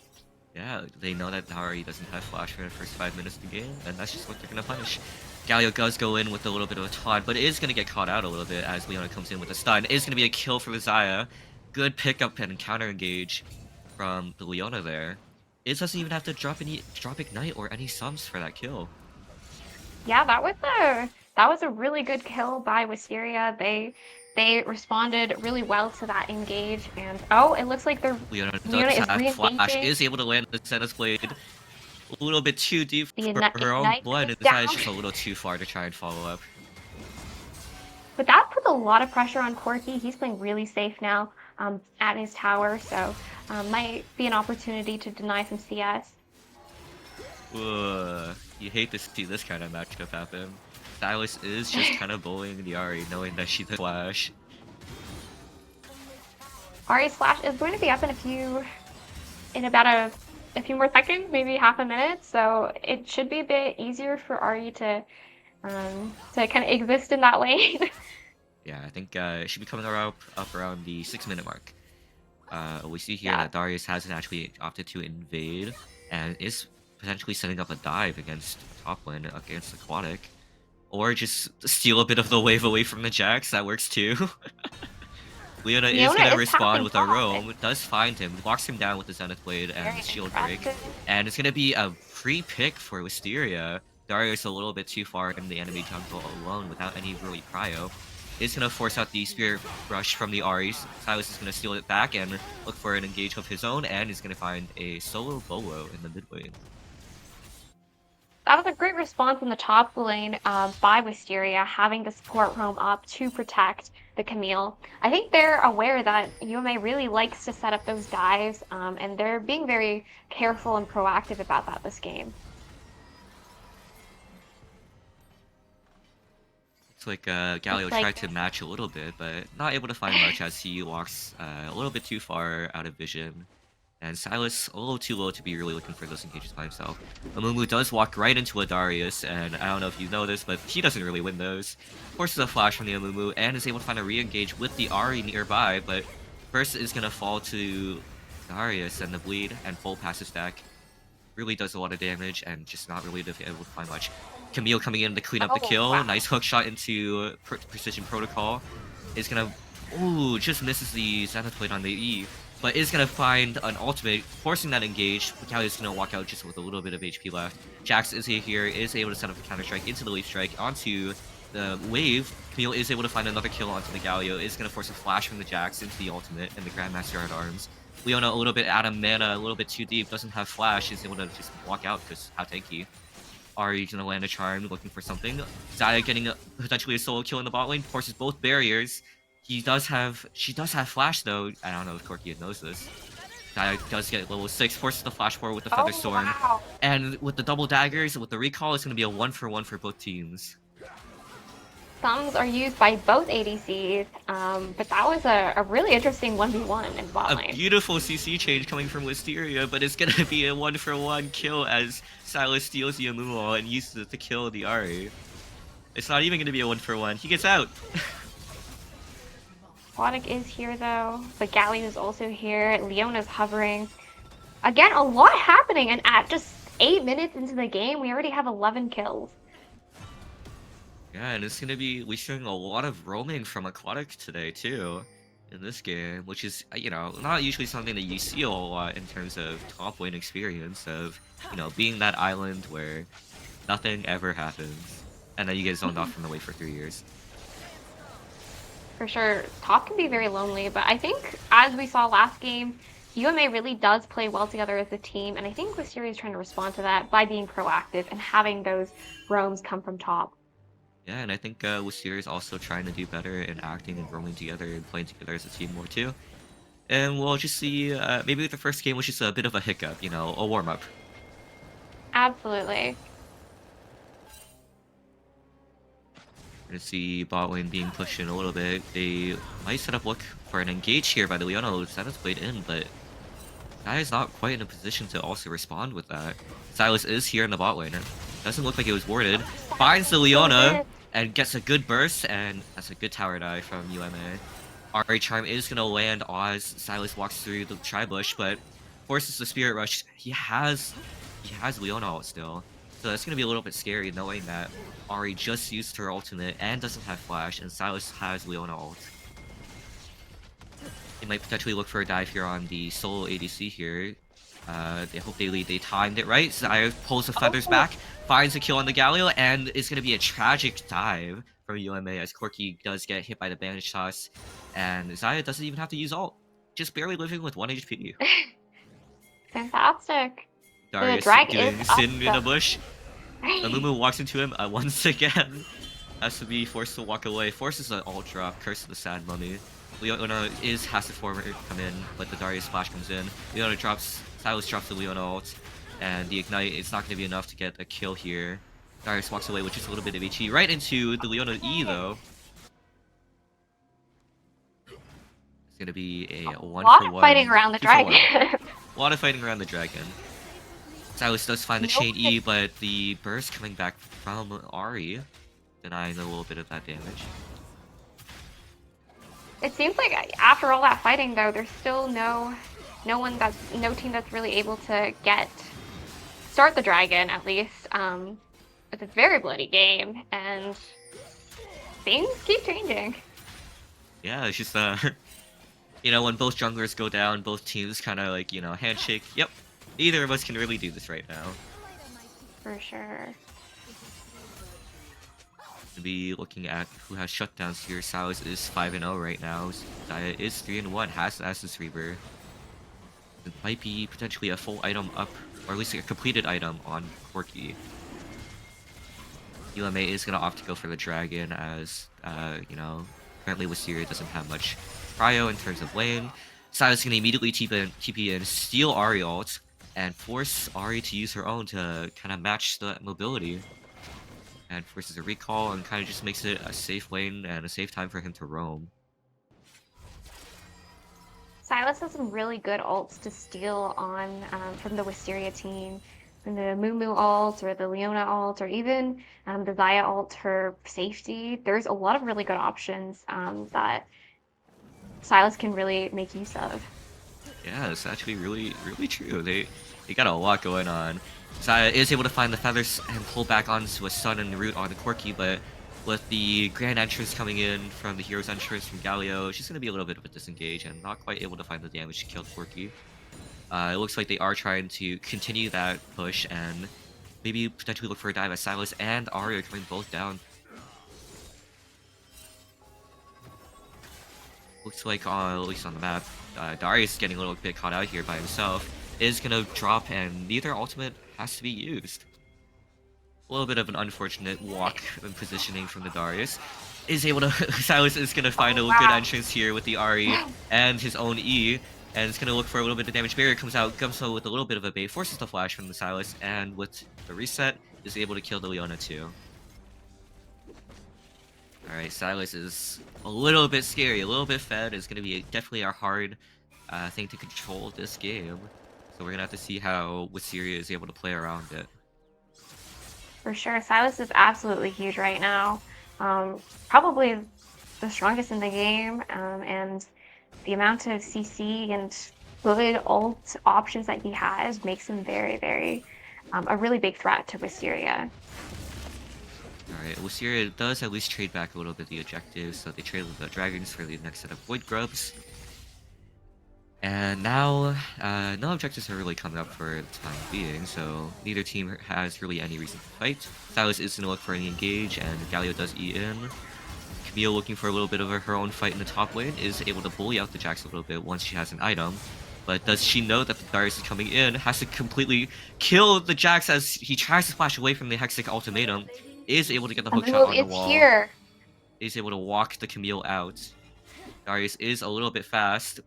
Yeah, they know that Ahri doesn't have flash for the first 5 minutes of the game, and that's just what they're going to punish. Galio does go in with a little bit of a taunt, but is going to get caught out a little bit as Leona comes in with a stun. It is going to be a kill for the Xayah. Good pickup and counter engage from the Leona there. It doesn't even have to drop Ignite or any sums for that kill. Yeah, that was a really good kill by Wisteria. They responded really well to that engage, and oh, it looks like Leona is have re-engaging. flash, is able to land the Senna's blade a little bit too deep for her own blood, and down. decides just a little too far to try and follow up. But that puts a lot of pressure on Corki. He's playing really safe now at his tower, so might be an opportunity to deny some CS. You hate to see this kind of matchup happen. Silas is just kind of bullying the Ahri, knowing that she does flash. Ahri's flash is going to be up in about a few more seconds, maybe half a minute, so it should be a bit easier for Ahri to kind of exist in that lane. Yeah, I think it should be coming up around the 6-minute mark. We see here that Darius hasn't actually opted to invade, and is potentially setting up a dive against top lane, against Aquatic. Or just steal a bit of the wave away from the Jax, that works too. Leona is going to respond with a roam, does find him, walks him down with the Zenith Blade and the Shield Break. And it's going to be a free pick for Wisteria. Darius a little bit too far in the enemy jungle alone without any really prio. Is going to force out the Spirit Rush from the Ahri. Silas is going to steal it back and look for an engage of his own, and is going to find a solo Bolo in the mid lane. That was a great response in the top lane by Wisteria, having the support roam up to protect the Camille. I think they're aware that UMA really likes to set up those dives, and they're being very careful and proactive about that this game. It's like Galio tried to match a little bit, but not able to find much as he walks a little bit too far out of vision. And Silas a little too low to be really looking for those engages by himself. Amumu does walk right into a Darius, and I don't know if you know this, but he doesn't really win those. Forces a flash from the Amumu, and is able to find a re-engage with the Ahri nearby, but first is going to fall to Darius, and the bleed and full passive stack really does a lot of damage, and just not really able to find much. Camille coming in to clean up the kill. Wow. Nice hook shot into Precision Protocol. is gonna, ooh, just misses the Zenith Blade on the E, but is gonna find an ultimate, forcing that engage. Galio is gonna walk out just with a little bit of HP left. Jax is here, is able to set up a counter strike into the wave strike onto the wave. Camille is able to find another kill onto the Galio, is gonna force a flash from the Jax into the ultimate and the Grandmaster at arms. Leona a little bit out of mana, a little bit too deep, doesn't have flash, is able to just walk out because how tanky. Ari gonna land a charm, looking for something. Xayah getting potentially a solo kill in the bot lane, forces both barriers. She does have flash though. I don't know if Corki knows this. Xayah does get level 6, forces the flash forward with the Feather Storm. Wow. And with the double daggers, with the recall, it's gonna be a 1-for-1 for both teams. Thumbs are used by both ADCs, but that was a really interesting 1v1 in bot A lane. beautiful CC change coming from Wisteria, but it's gonna be a 1-for-1 kill as Silas steals the Amumu and uses it to kill the Ari. It's not even gonna be a 1-for-1. He gets out. Aquatic is here though, but Galio is also here. Leona's hovering. Again, a lot happening, and at just 8 minutes into the game, we already have 11 kills. Yeah, and it's gonna be, we're showing a lot of roaming from Aquatic today too, in this game, which is, you know, not usually something that you see a lot in terms of top lane experience of, you know, being that island where nothing ever happens, and then you get zoned off from the way for 3 years. For sure, top can be very lonely, but I think as we saw last game, UMA really does play well together as a team, and I think Wisteria is trying to respond to that by being proactive and having those roams come from top. Yeah, and I think Wisteria is also trying to do better in acting and roaming together and playing together as a team more too. And we'll just see, maybe the first game was just a bit of a hiccup, you know, a warm-up. Absolutely. We're gonna see bot lane being pushed in a little bit. They might set up look for an engage here by the Leona. Silas played in, but guy is not quite in a position to also respond with that. Silas is here in the bot lane. Doesn't look like it was warded. Finds the Leona and gets a good burst, and that's a good tower dive from UMA. Ari Charm is gonna land as Silas walks through the tri-bush, but forces the Spirit Rush. He has Leona ult still. So that's gonna be a little bit scary knowing that Ari just used her ultimate and doesn't have flash, and Silas has Leona ult. They might potentially look for a dive here on the solo ADC here. They hope they lead. They timed it right. Xayah pulls the feathers back, finds a kill on the Galio, and it's gonna be a tragic dive from UMA as Corki does get hit by the bandage toss, and Xayah doesn't even have to use ult. Just barely living with 1 HP. Fantastic. Darius drag doing is up sin in the- a bush. Amumu walks into him once again. Has to be forced to walk away. Forces an ult drop. Curse of the Sad Mummy. Leona has to come in, but the Darius splash comes in. Leona drops. Silas drops the Leona ult, and the ignite is not going to be enough to get a kill here. Darius walks away with just a little bit of HP. Right into the Leona E though. It's going to be a 1-for-1. A lot of fighting around the 2-for-1. dragon. A lot of fighting around the dragon. Silas does find the chain E, but the burst coming back from Ari, denying a little bit of that damage. It seems like after all that fighting, though, there's still no team that's really able to start the dragon at least. It's a very bloody game, and things keep changing. Yeah, it's just you know, when both junglers go down, both teams kind of like, you know, handshake. Yep, neither of us can really do this right now. For sure. To be looking at who has shutdowns here. Silas is 5-0 right now. Xayah is 3-1, has the Essence Reaver. It might be potentially a full item up, or at least a completed item on Corki. UMA is going to opt to go for the dragon as, you know, currently Wisteria doesn't have much prio in terms of lane. Silas is going to immediately TP in, steal Ari ult, and force Ari to use her own to kind of match the mobility. And forces a recall and kind of just makes it a safe lane and a safe time for him to roam. Silas has some really good ults to steal on from the Wisteria team. From the Mumu ult or the Leona ult or even the Xayah ult for safety. There's a lot of really good options that Silas can really make use of. Yeah, it's actually really true. They got a lot going on. Xayah is able to find the feathers and pull back onto a stun and root on the Corki, but With the grand entrance coming in from the hero's entrance from Galio, she's going to be a little bit of a disengage and not quite able to find the damage to kill Quirky. It looks like they are trying to continue that push and maybe potentially look for a dive as Silas and Ari are coming both down. Looks like, at least on the map, Darius is getting a little bit caught out here by himself. Is going to drop and neither ultimate has to be used. A little bit of an unfortunate walk and positioning from the Darius. Is able to Silas is gonna find a good entrance here with the Ari and his own E, and it's gonna look for a little bit of damage. Barrier comes out, Gumso with a little bit of a bait, forces the flash from the Silas, and with the reset is able to kill the Leona too. Alright, Silas is a little bit scary, a little bit fed. It's gonna be definitely a hard thing to control this game. So we're gonna have to see how Wisteria is able to play around it. For sure. Silas is absolutely huge right now. Probably the strongest in the game, and the amount of CC and good ult options that he has makes him very, very a really big threat to Wisteria. Alright, Wisteria does at least trade back a little bit the objectives, so they trade the dragons for the next set of void grubs. And now, no objectives are really coming up for the time being, so neither team has really any reason to fight. Silas is going to look for an engage, and Galio does E in. Camille, looking for a little bit of her own fight in the top lane, is able to bully out the Jax a little bit once she has an item. But does she know that the Darius is coming in? Has to completely kill the Jax as he tries to splash away from the Hexic ultimatum. Is able to get the hookshot on the wall. Here. Is able to walk the Camille out. Darius is a little bit fast,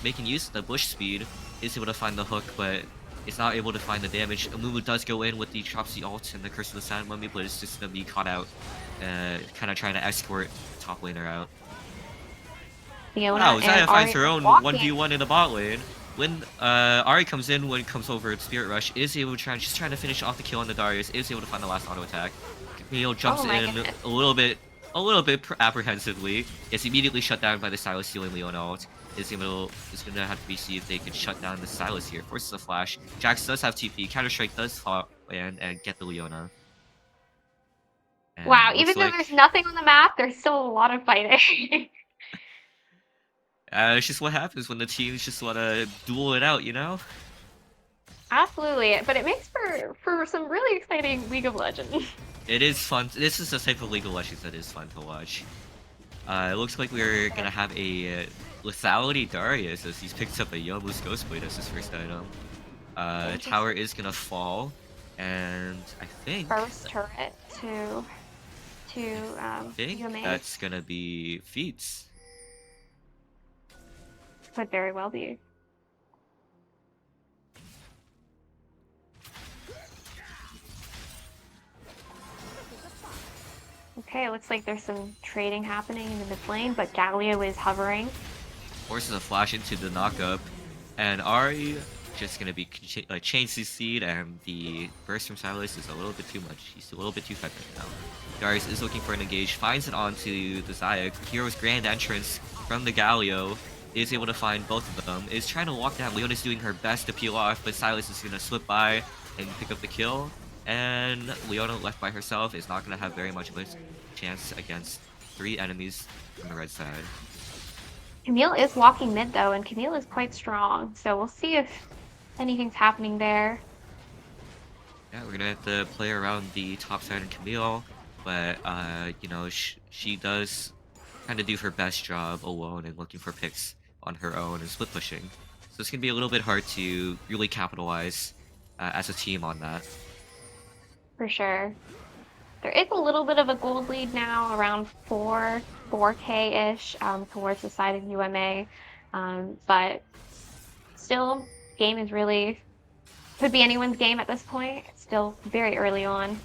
making use of the bush speed, is able to find the hook, but is not able to find the damage. Amumu does go in with the Chopsy ult and the Curse of the Sand Mummy, but it's just going to be caught out, kind of trying to escort the top laner out. Wow, Zaya finds her own 1v1 in the bot lane. When Ari comes in, when it comes over, Spirit Rush is able to she's trying to finish off the kill on the Darius, is able to find the last auto attack. Camille jumps in a little bit apprehensively. Gets immediately shut down by the Silas stealing Leona ult. It's gonna have to be see if they can shut down the Silas here. Forces a flash. Jax does have TP. Counter-Strike does fall and get the Leona. And wow, even though there's nothing on the map, there's still a lot of fighting. It's just what happens when the teams just wanna duel it out, you know? Absolutely, but it makes for some really exciting League of Legends. It is fun. This is the type of League of Legends that is fun to watch. It looks like we're gonna have a lethality Darius as he's picked up a Yomu's Ghostblade as his first item. Tower is gonna fall, and I think first turret to UMA. That's gonna be Feats. Could very well be. Okay, looks like there's some trading happening in the mid lane, but Galio is hovering. Forces a flash into the knockup, and Ari just gonna be chain CC'd, and the burst from Silas is a little bit too much. He's a little bit too fed right now. Darius is looking for an engage, finds it onto the Zaya. Hero's grand entrance from the Galio. Is able to find both of them, is trying to walk down. Leona's doing her best to peel off, but Silas is gonna slip by and pick up the kill. And Leona left by herself is not gonna have very much of a chance against 3 enemies from the red side. Camille is walking mid though, and Camille is quite strong, so we'll see if anything's happening there. Yeah, we're gonna have to play around the top side of Camille, but you know, she does kind of do her best job alone and looking for picks on her own and split pushing. So it's gonna be a little bit hard to really capitalize as a team on that. For sure. There is a little bit of a gold lead now, around 4K-ish towards the side of UMA, but still, game is really, could be anyone's game at this point. It's still very early on.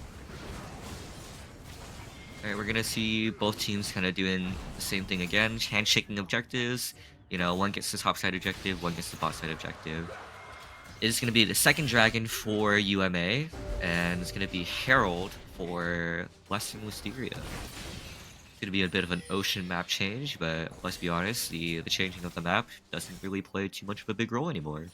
Alright, we're gonna see both teams kind of doing the same thing again, handshaking objectives. You know, one gets the top side objective, one gets the bot side objective. It's gonna be the second dragon for UMA, and it's gonna be Herald for Western Wisteria. It's gonna be a bit of an ocean map change, but let's be honest, the changing of the map doesn't really play too much of a big role anymore.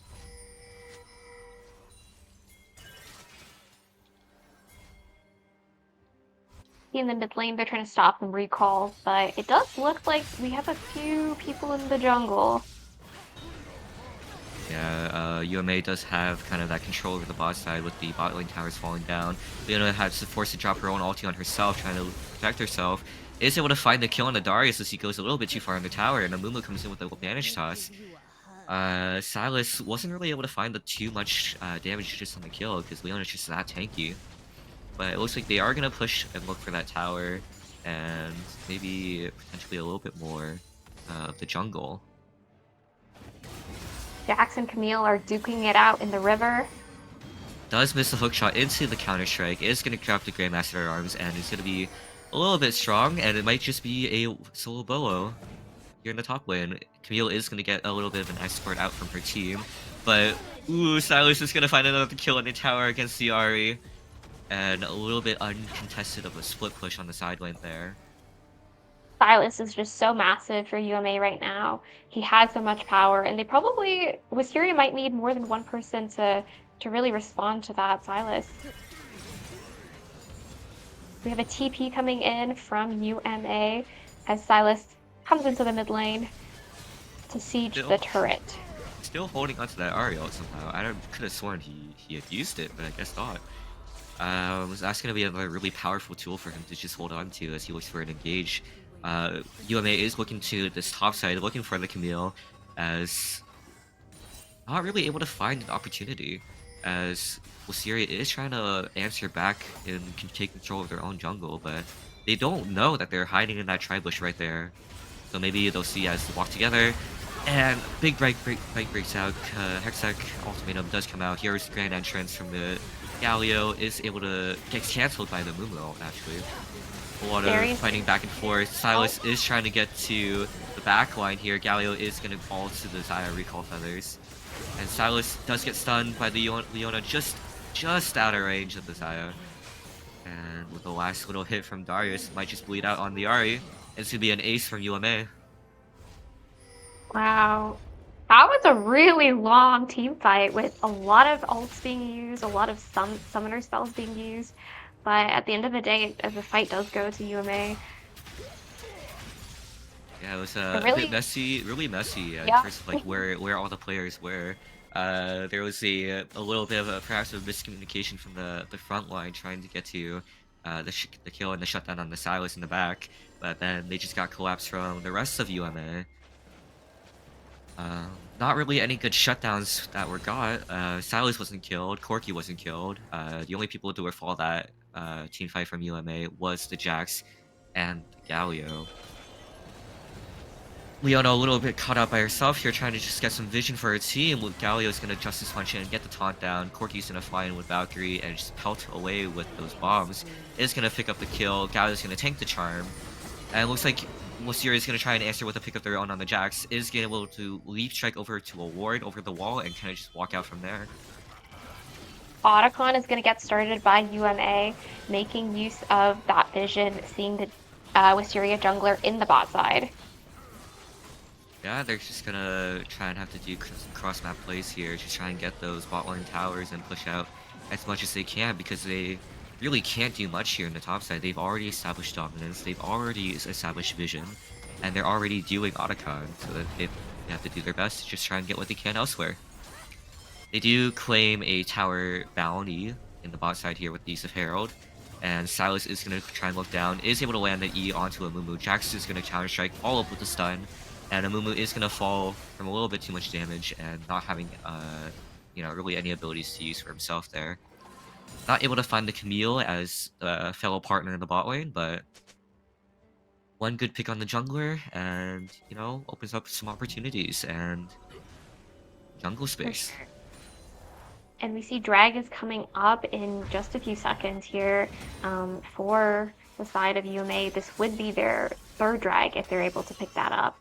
see in the mid lane, they're trying to stop them recalls, but it does look like we have a few people in the jungle. Yeah, UMA does have kind of that control over the bot side with the bot lane towers falling down. Leona has to force to drop her own ulti on herself, trying to protect herself. Is able to find the kill on the Darius as he goes a little bit too far in the tower, and Amumu comes in with a advantage toss. Silas wasn't really able to find the too much damage just on the kill because Leona's just that tanky. But it looks like they are going to push and look for that tower and maybe potentially a little bit more of the jungle. Jax and Camille are duking it out in the river. Does miss the hook shot into the counter strike, is going to drop the Grandmaster at Arms, and it's going to be a little bit strong, and it might just be a solo bolo here in the top lane. Camille is going to get a little bit of an escort out from her team, but ooh, Silas is going to find another kill in the tower against the Ahri, and a little bit uncontested of a split push on the side lane there. Silas is just so massive for UMA right now. He has so much power, and they probably Wisteria might need more than one person to really respond to that Silas. We have a TP coming in from UMA as Silas comes into the mid lane to siege the turret. Still holding onto that Ariel somehow. I could have sworn he had used it, but I guess not. That's going to be another really powerful tool for him to just hold on to as he looks for an engage. UMA is looking to this top side, looking for the Camille, as not really able to find an opportunity, as Wisteria is trying to answer back and can take control of their own jungle, but they don't know that they're hiding in that tri-bush right there. So maybe they'll see as they walk together, and big fight breaks out. Hextech ultimatum does come out. Here's grand entrance from the Galio, is able to get cancelled by the Mumo, actually. A lot of fighting back and forth. Silas is trying to get to the back line here. Galio is going to fall to the Xayah recall feathers. And Silas does get stunned by the Leona just out of range of the Xayah. And with the last little hit from Darius, might just bleed out on the Ahri. It's going to be an ace from UMA. Wow. That was a really long team fight with a lot of ults being used, a lot of summoner spells being used. But at the end of the day, the fight does go to UMA. Yeah, it was a bit messy, really messy in terms of like where all the players were. There was a little bit of perhaps a miscommunication from the front line trying to get to the kill and the shutdown on the Silas in the back, but then they just got collapsed from the rest of UMA. Not really any good shutdowns that were got. Silas wasn't killed, Corki wasn't killed. The only people to fall that team fight from UMA was the Jax and Galio. Leona a little bit caught out by herself here, trying to just get some vision for her team. Galio's gonna Justice Punch in and get the taunt down. Corki's gonna fly in with Valkyrie and just pelt away with those bombs. Is gonna pick up the kill. Galio's gonna tank the charm. And it looks like Wisteria is gonna try and answer with a pick of their own on the Jax. Is getting able to leap strike over to a ward over the wall and kind of just walk out from there. Otacon is going to get started by UMA, making use of that vision, seeing the Wisteria jungler in the bot side. Yeah, they're just gonna try and have to do some cross-map plays here, just try and get those bot lane towers and push out as much as they can, because they really can't do much here in the top side. They've already established dominance, they've already established vision, and they're already doing Otacon, so that they have to do their best to just try and get what they can elsewhere. They do claim a tower bounty in the bot side here with the use of Herald, and Silas is going to try and look down, is able to land the E onto Amumu. Jax is going to counter strike, follow up with the stun, and Amumu is going to fall from a little bit too much damage and not having, really any abilities to use for himself there. Not able to find the Camille as a fellow partner in the bot lane, but one good pick on the jungler, and, opens up some opportunities and jungle space. And we see Drag is coming up in just a few seconds here for the side of UMA. This would be their third drag if they're able to pick that up.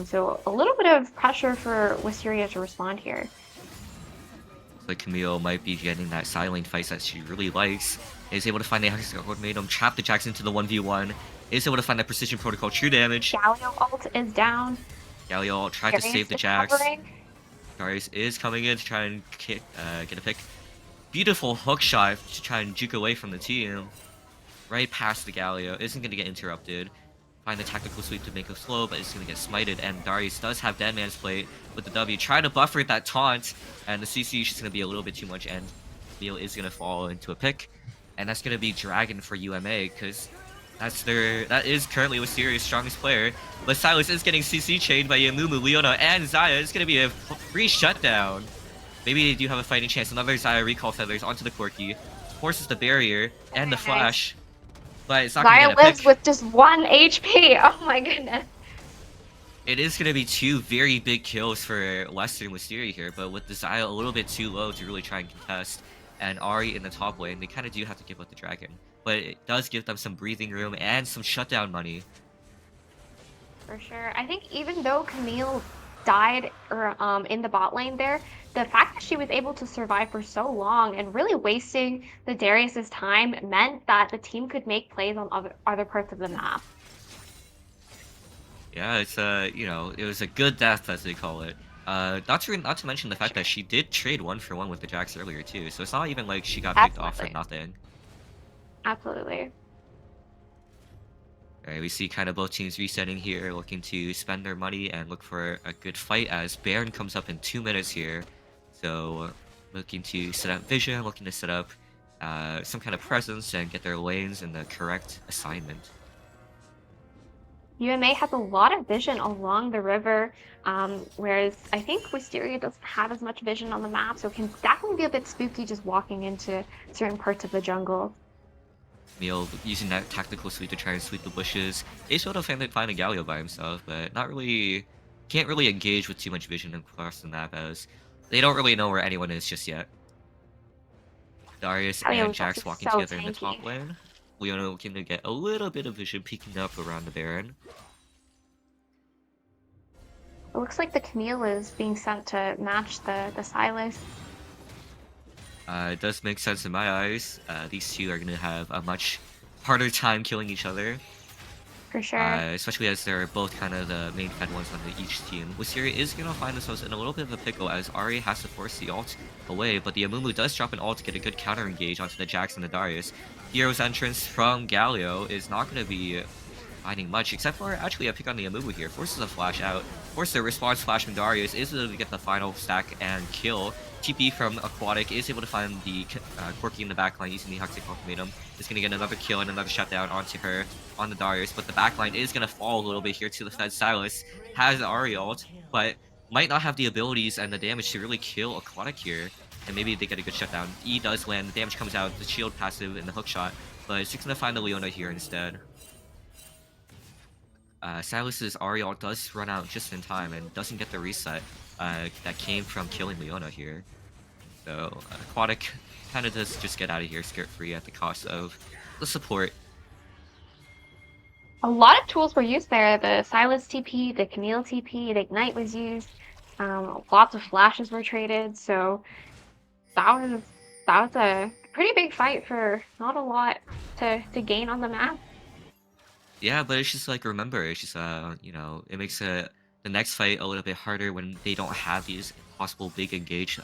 So a little bit of pressure for Wisteria to respond here. Like Camille might be getting that silent fight that she really likes. Is able to find the Hexagon Coordinatum, trap the Jax into the 1v1. Is able to find that Precision Protocol, true damage. Galio ult is down. Galio ult tried to save the Jax. Darius is coming in to try and get a pick. Beautiful hook shot to try and juke away from the team. right past the Galio. Isn't going to get interrupted. Find the tactical sweep to make it slow, but it's going to get smited. And Darius does have Dead Man's Plate with the W. Try to buffer that taunt. And the CC is just going to be a little bit too much. And Camille is going to fall into a pick. And that's going to be Dragon for UMA because that is currently Wisteria's strongest player. But Silas is getting CC chained by Yamumu, Leona, and Xayah. It's going to be a free shutdown. Maybe they do have a fighting chance. Another Xayah recall feathers onto the Corki. Forces the barrier and the flash. But it's not going to Xayah get a lives pick. with just 1 HP. Oh my goodness. It is going to be 2 very big kills for Western Wisteria here, but with the Xayah a little bit too low to really try and contest, and Ari in the top lane, they kind of do have to give up the Dragon. But it does give them some breathing room and some shutdown money. For sure. I think even though Camille died in the bot lane there, the fact that she was able to survive for so long and really wasting the Darius's time meant that the team could make plays on other parts of the map. Yeah, it's it was a good death as they call it. Not to mention the fact that she did trade 1-for-1 with the Jax earlier too, so it's not even like she got picked off for Absolutely. nothing. Absolutely. Alright, we see kind of both teams resetting here, looking to spend their money and look for a good fight as Baron comes up in 2 minutes here. So looking to set up vision, looking to set up some kind of presence and get their lanes in the correct assignment. UMA has a lot of vision along the river, whereas I think Wisteria doesn't have as much vision on the map, so it can definitely be a bit spooky just walking into certain parts of the jungle. Camille using that tactical sweep to try and sweep the bushes. Ace would have find a Galio by himself, but can't really engage with too much vision across the map as they don't really know where anyone is just yet. Darius Galio and is Jax also walking so together in the top tanky. lane. Leona looking to get a little bit of vision peeking up around the Baron. It looks like the Camille is being sent to match the Silas. It does make sense in my eyes. These two are going to have a much harder time killing each other. For sure. Especially as they're both kind of the main fed ones on each team. Wisteria is going to find themselves in a little bit of a pickle as Ari has to force the ult away, but the Amumu does drop an ult to get a good counter engage onto the Jax and the Darius. Hero's entrance from Galio is not going to be finding much, except for actually a pick on the Amumu here. Forces a flash out, forces a response flash from Darius, is able to get the final stack and kill. TP from Aquatic is able to find the Corki in the backline using the Hextech Ultimatum. Is going to get another kill and another shutdown onto her on the Darius, but the backline is going to fall a little bit here to the Fed. Silas has Ari ult, but might not have the abilities and the damage to really kill Aquatic here. And maybe they get a good shutdown. E does land, the damage comes out, the shield passive and the hook shot, but it's just going to find the Leona here instead. Silas's Ari ult does run out just in time and doesn't get the reset that came from killing Leona here. So Aquatic kind of does just get out of here scot-free at the cost of the support. A lot of tools were used there. The Silas TP, the Camille TP, the Ignite was used. Lots of flashes were traded. So that was a pretty big fight for not a lot to gain on the map. Yeah, but it's just like, remember, it's just it makes the next fight a little bit harder when they don't have these possible big engage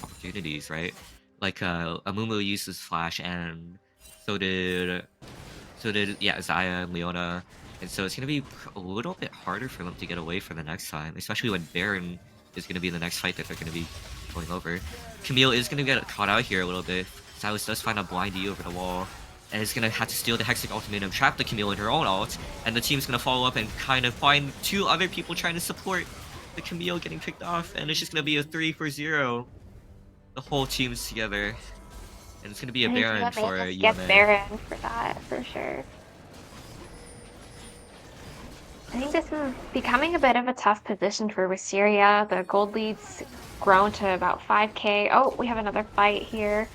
opportunities, right? Like Amumu uses flash, and so did Xayah and Leona, and so it's gonna be a little bit harder for them to get away for the next time, especially when Baron is gonna be the next fight that they're gonna be going over. Camille is gonna get caught out here a little bit. Silas does find a blind E over the wall, and is gonna have to steal the Hextech Ultimatum, trap the Camille in her own ult, and the team's gonna follow up and kind of find 2 other people trying to support the Camille getting picked off, and it's just gonna be a 3-for-0. The whole team's together, and it's gonna be a Baron for UMA. Get Baron for that, for sure. I think this is becoming a bit of a tough position for Wisteria. The gold lead's grown to about 5k. Oh, we have another fight here.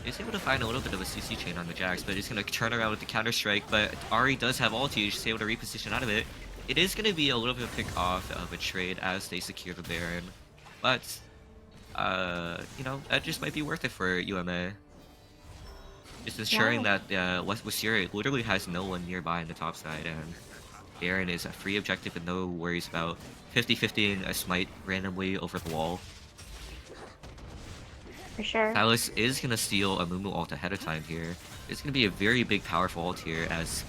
He's able to find a little bit of a CC chain on the Jax, but he's going to turn around with the counter strike. But Ari does have ulti, he's just able to reposition out of it. It is going to be a little bit of a pick off of a trade as they secure the Baron, but that just might be worth it for UMA. Just ensuring that Wisteria literally has no one nearby in the top side, and Baron is a free objective and no worries about 50-50ing a smite randomly over the wall. for sure. Silas is gonna steal a Mumu ult ahead of time here. It's gonna be a very big, powerful ult here as,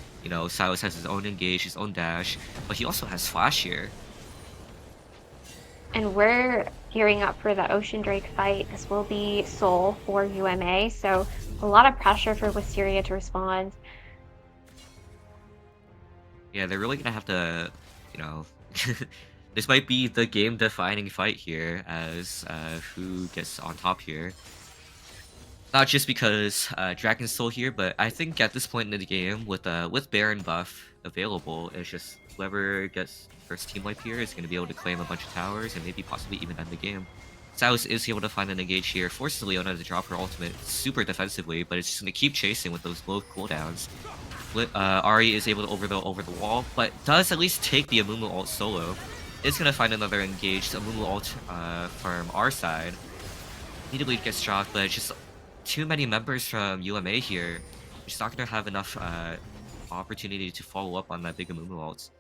Silas has his own engage, his own dash, but he also has flash here. And we're gearing up for the Ocean Drake fight. This will be Seoul for UMA, so a lot of pressure for Wisteria to respond. Yeah, they're really gonna have to, you know, this might be the game-defining fight here as who gets on top here. Not just because Dragon's still here, but I think at this point in the game, with Baron buff available, it's just whoever gets first team wipe here is going to be able to claim a bunch of towers and maybe possibly even end the game. Saus is able to find an engage here, forces Leona to drop her ultimate super defensively, but it's just going to keep chasing with those low cooldowns. Ari is able to over the wall, but does at least take the Amumu ult solo. Is going to find another engaged Amumu ult from our side. Immediately gets dropped, but it's just too many members from UMA here. Just not going to have enough opportunity to follow up on that big Amumu ult.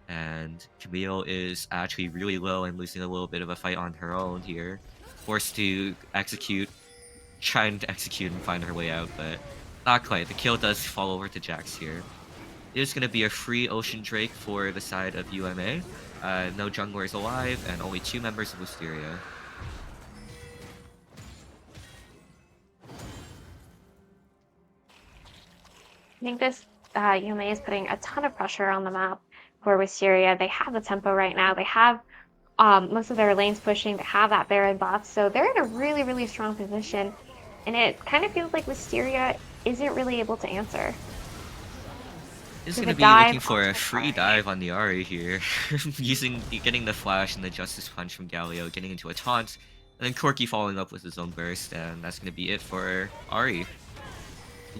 And Camille is actually really low and losing a little bit of a fight on her own here. Forced to execute, trying to execute and find her way out, but not quite. The kill does fall over to Jax here. It is going to be a free Ocean Drake for the side of UMA. No junglers alive, and only 2 members of Wisteria. I think this UMA is putting a ton of pressure on the map for Wisteria. They have the tempo right now. They have most of their lanes pushing. They have that Baron buff, so they're in a really, really strong position. And it kind of feels like Wisteria isn't really able to answer. Is With going a to be looking dive for a onto free Ari. dive on the Ari here. Getting the flash and the Justice Punch from Galio, getting into a taunt, and then Corki following up with his own burst, and that's going to be it for Ari.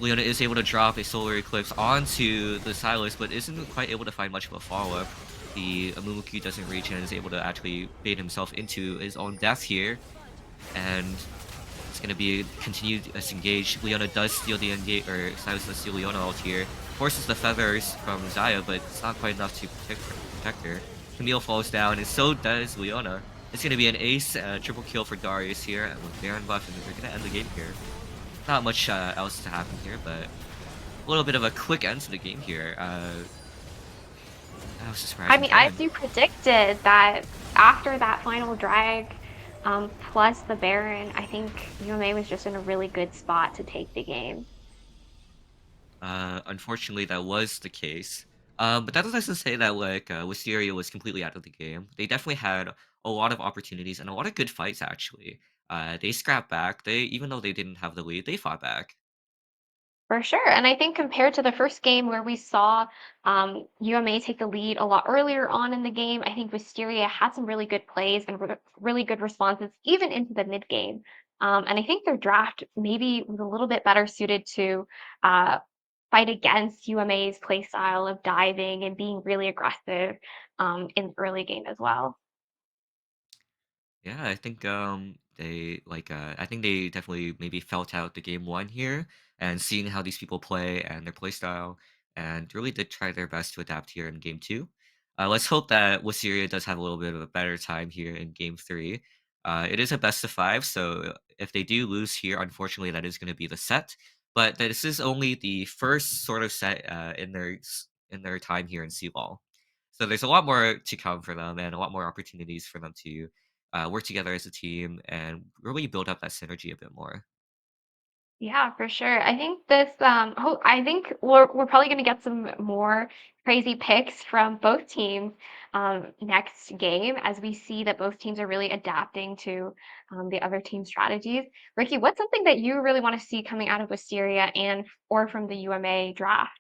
Leona is able to drop a Solar Eclipse onto the Silas, but isn't quite able to find much of a follow-up. The Amumuku doesn't reach and is able to actually bait himself into his own death here. And it's going to be a continued disengage. Leona does steal the engage, or Silas does steal Leona ult here. Forces the feathers from Zaya, but it's not quite enough to protect her. Camille falls down, and so does Leona. It's going to be an ace, triple kill for Darius here, and with Baron buff, and they're going to end the game here. Not much else to happen here, but a little bit of a quick end to the game here. That was a I surprising mean, as time. you predicted that after that final drag, plus the Baron, I think UMA was just in a really good spot to take the game. Unfortunately, that was the case. But that doesn't say that like Wisteria was completely out of the game. They definitely had a lot of opportunities and a lot of good fights actually. They scrapped back. They even though they didn't have the lead, they fought back. For sure. And I think compared to the first game where we saw UMA take the lead a lot earlier on in the game, I think Wisteria had some really good plays and really good responses, even into the mid game. And I think their draft maybe was a little bit better suited to uh, fight against UMA's play style of diving and being really aggressive in the early game as well. Yeah, I think I think they definitely maybe felt out the game one here and seeing how these people play and their play style and really did try their best to adapt here in game two. Let's hope that Wisteria does have a little bit of a better time here in game three. It is a best of five, so if they do lose here, unfortunately, that is going to be the set. But this is only the first sort of set in their time here in CLOL. So there's a lot more to come for them and a lot more opportunities for them to work together as a team and really build up that synergy a bit more. Yeah, for sure. I think this I think we're probably going to get some more crazy picks from both teams next game as we see that both teams are really adapting to the other team strategies. Ricky, what's something that you really want to see coming out of Wisteria and or from the UMA draft?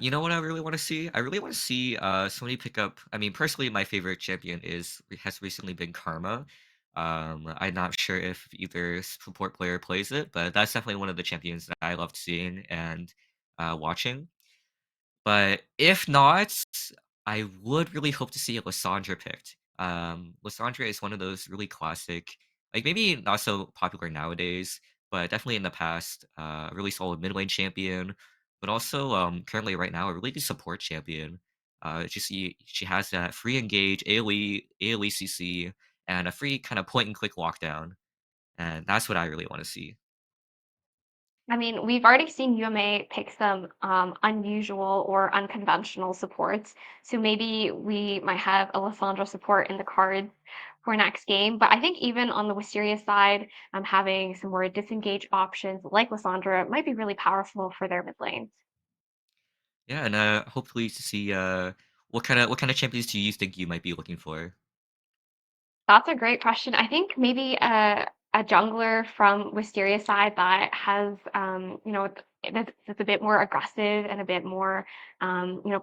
You know what I really want to see? I really want to see somebody pick up. I mean, personally, my favorite champion has recently been Karma. I'm not sure if either support player plays it, but that's definitely one of the champions that I loved seeing and watching. But if not, I would really hope to see a Lissandra picked. Lissandra is one of those really classic, like maybe not so popular nowadays, but definitely in the past, really solid mid lane champion, but also currently right now a really good support champion. She has that free engage, AoE CC, and a free kind of point and click lockdown. and that's what I really want to see. I mean, we've already seen UMA pick some unusual or unconventional supports. So maybe we might have a Lissandra support in the cards for next game. But I think even on the Wisteria side, having some more disengaged options like Lissandra might be really powerful for their mid lanes. Yeah, and hopefully to see what kind of champions do you think you might be looking for? That's a great question. I think maybe a jungler from Wisteria's side that has, that's a bit more aggressive and a bit more,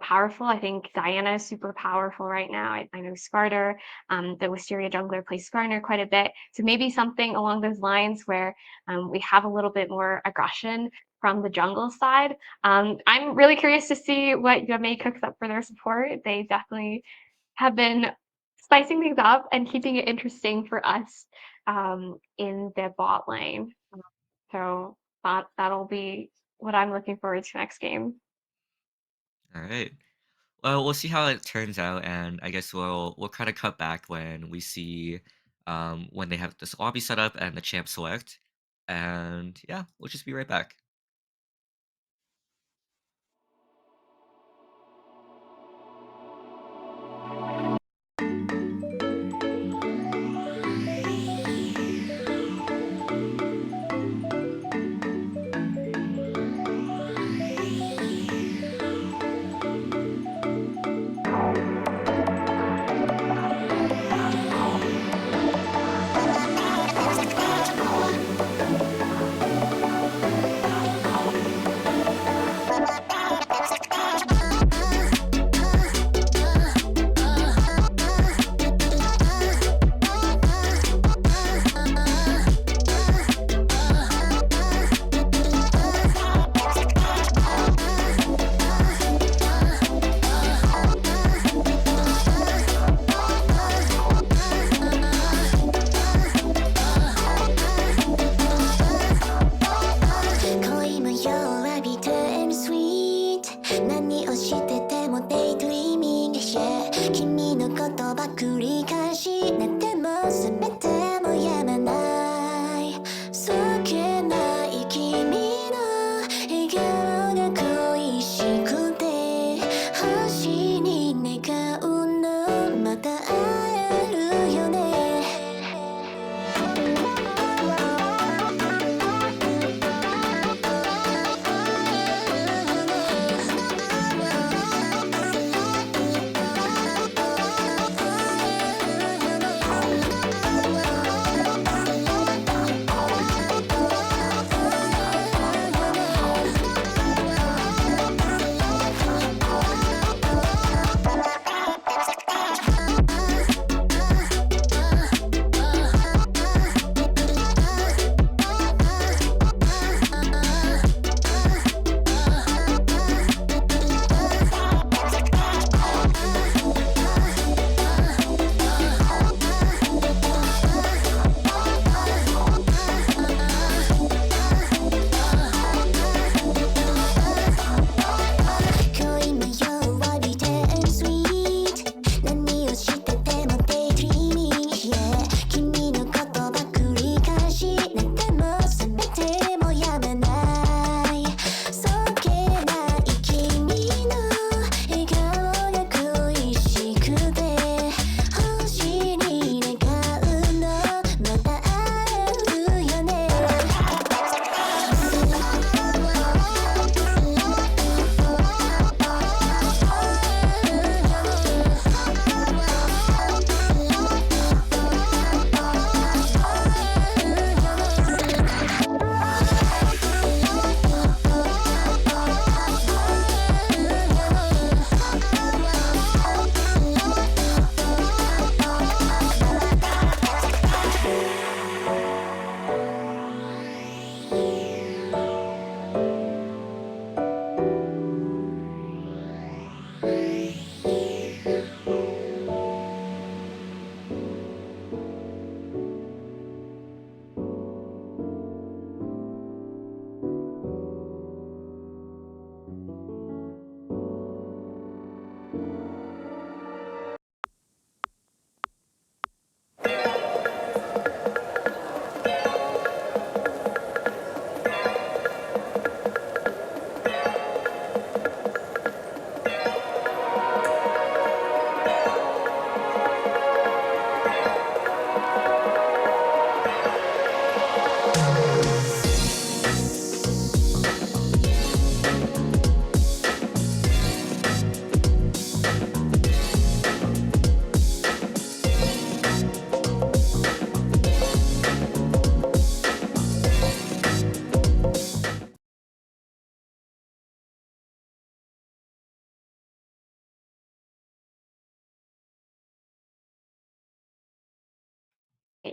powerful. I think Diana is super powerful right now. I know Skarner, the Wisteria jungler plays Skarner quite a bit. So maybe something along those lines where we have a little bit more aggression from the jungle side. I'm really curious to see what Yumei cooks up for their support. They definitely have been spicing things up and keeping it interesting for us, in the bot lane. So that'll be what I'm looking forward to next game. All right. Well, we'll see how it turns out, and I guess we'll kind of cut back when we see when they have this lobby set up and the champ select, and yeah, we'll just be right back.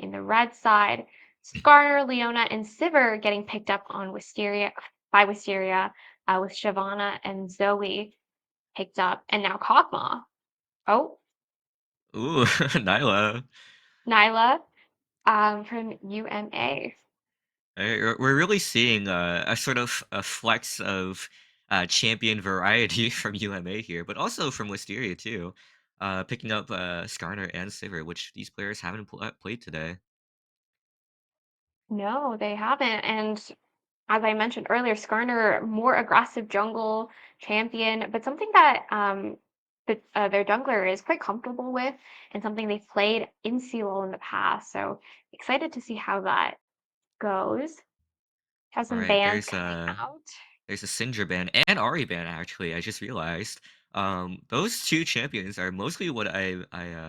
in the red side. Skarner, Leona, and Sivir getting picked up on Wisteria, with Shyvana and Zoe picked up, and now Kog'Maw. Oh, Ooh, Nyla. Nyla, from UMA. We're really seeing a sort of a flex of champion variety from UMA here, but also from Wisteria too. Picking up Skarner and Sivir, which these players haven't played today. No, they haven't. And as I mentioned earlier, Skarner, more aggressive jungle champion, but something that their jungler is quite comfortable with, and something they've played in CLOL in the past. So excited to see how that goes. Have All some right, bans coming out. there's a Syndra ban and Ari ban actually. I just realized. Those two champions are mostly what I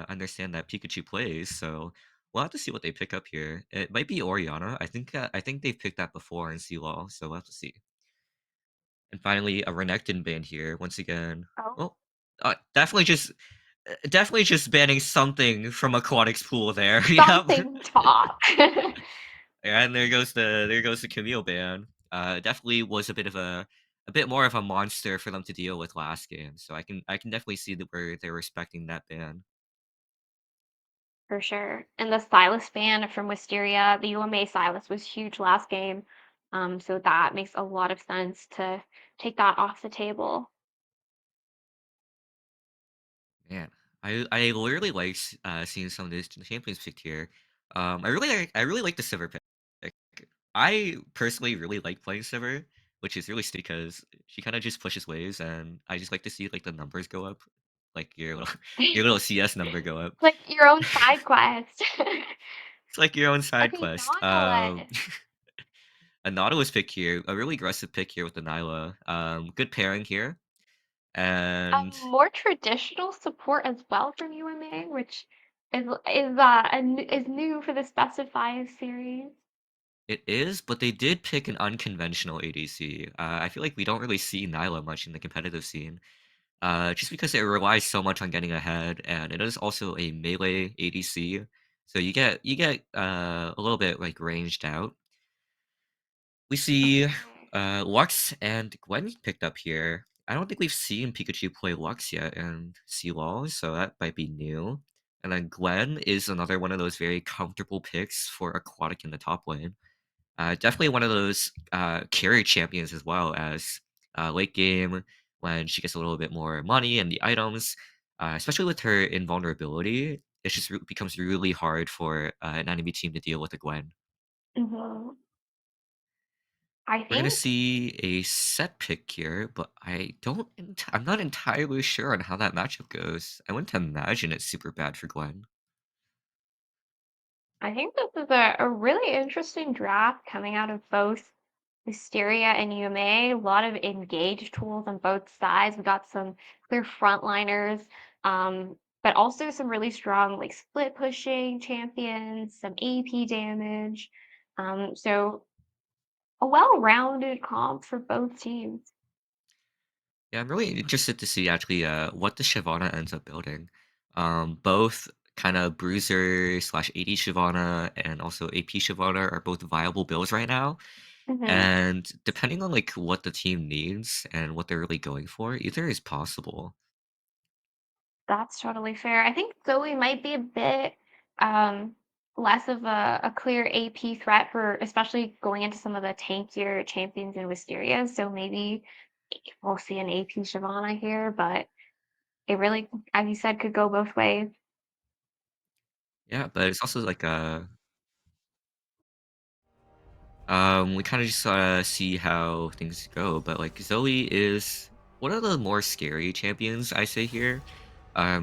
understand that Pikachu plays. So we'll have to see what they pick up here. It might be Orianna. I think they've picked that before in CLOL, so we'll have to see. And finally, a Renekton ban here once again. Oh, Well, definitely just banning something from Aquatics pool there. Yep. something top. And there goes the Camille ban. Definitely was a bit more of a monster for them to deal with last game. So I can definitely see that where they're respecting that ban. For sure. And the Silas ban from Wisteria, the UMA Silas was huge last game. So that makes a lot of sense to take that off the table. Man, I literally like seeing some of these champions picked here. I really like the Sivir pick. I personally really like playing Sivir, which is really stupid because she kind of just pushes waves, and I just like to see like the numbers go up, like your little CS number go up. Like your own side quest. It's like your own side Okay, quest. Nautilus. A Nautilus pick here, a really aggressive pick here with the Nyla. Good pairing here, and More traditional support as well from UMA, which is new for the Specify series. it is, but they did pick an unconventional ADC. I feel like we don't really see Nyla much in the competitive scene, just because it relies so much on getting ahead, and it is also a melee ADC. So you get a little bit like ranged out. We see Okay. Lux and Gwen picked up here. I don't think we've seen Pikachu play Lux yet in CLOL, so that might be new. And then Gwen is another one of those very comfortable picks for Aquatic in the top lane. Definitely one of those carry champions as well as late game when she gets a little bit more money and the items, especially with her invulnerability. It just becomes really hard for an enemy team to deal with a Gwen. Mhm. I We're gonna think see a set pick here, but I'm not entirely sure on how that matchup goes. I wouldn't imagine it's super bad for Gwen. I think this is a really interesting draft coming out of both Wisteria and UMA. A lot of engaged tools on both sides. We got some clear frontliners, but also some really strong like split pushing champions, some AP damage. So a well-rounded comp for both teams. Yeah, I'm really interested to see actually what the Shyvana ends up building. Both kind of bruiser slash AD Shyvana and also AP Shyvana are both viable builds right now. Mhm. And depending on like what the team needs and what they're really going for, either is possible. That's totally fair. I think Zoe might be a bit um, less of a clear AP threat for, especially going into some of the tankier champions in Wisteria. So maybe we'll see an AP Shyvana here, but it really, as you said, could go both ways. Yeah, but it's also like we kind of just see how things go, but like Zoe is one of the more scary champions I say here,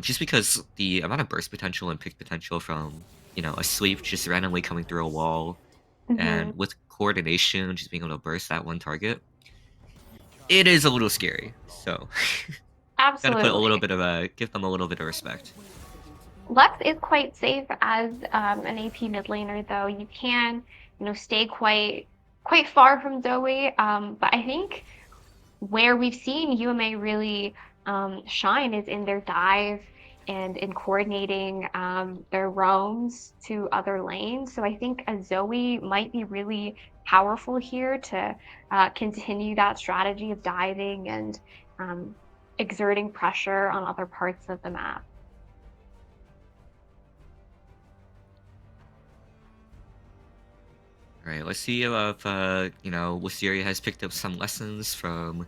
just because the amount of burst potential and pick potential from a sweep just randomly coming through a wall, Hmm. and with coordination, just being able to burst that one target, it is a little scary. So gotta put a little Absolutely. bit of a give them a little bit of respect. Lux is quite safe as an AP mid laner, though. You can, stay quite far from Zoe. But I think where we've seen UMA really shine is in their dive and in coordinating their roams to other lanes. So I think a Zoe might be really powerful here to continue that strategy of diving and um, exerting pressure on other parts of the map. All right, let's see if Wisteria has picked up some lessons from,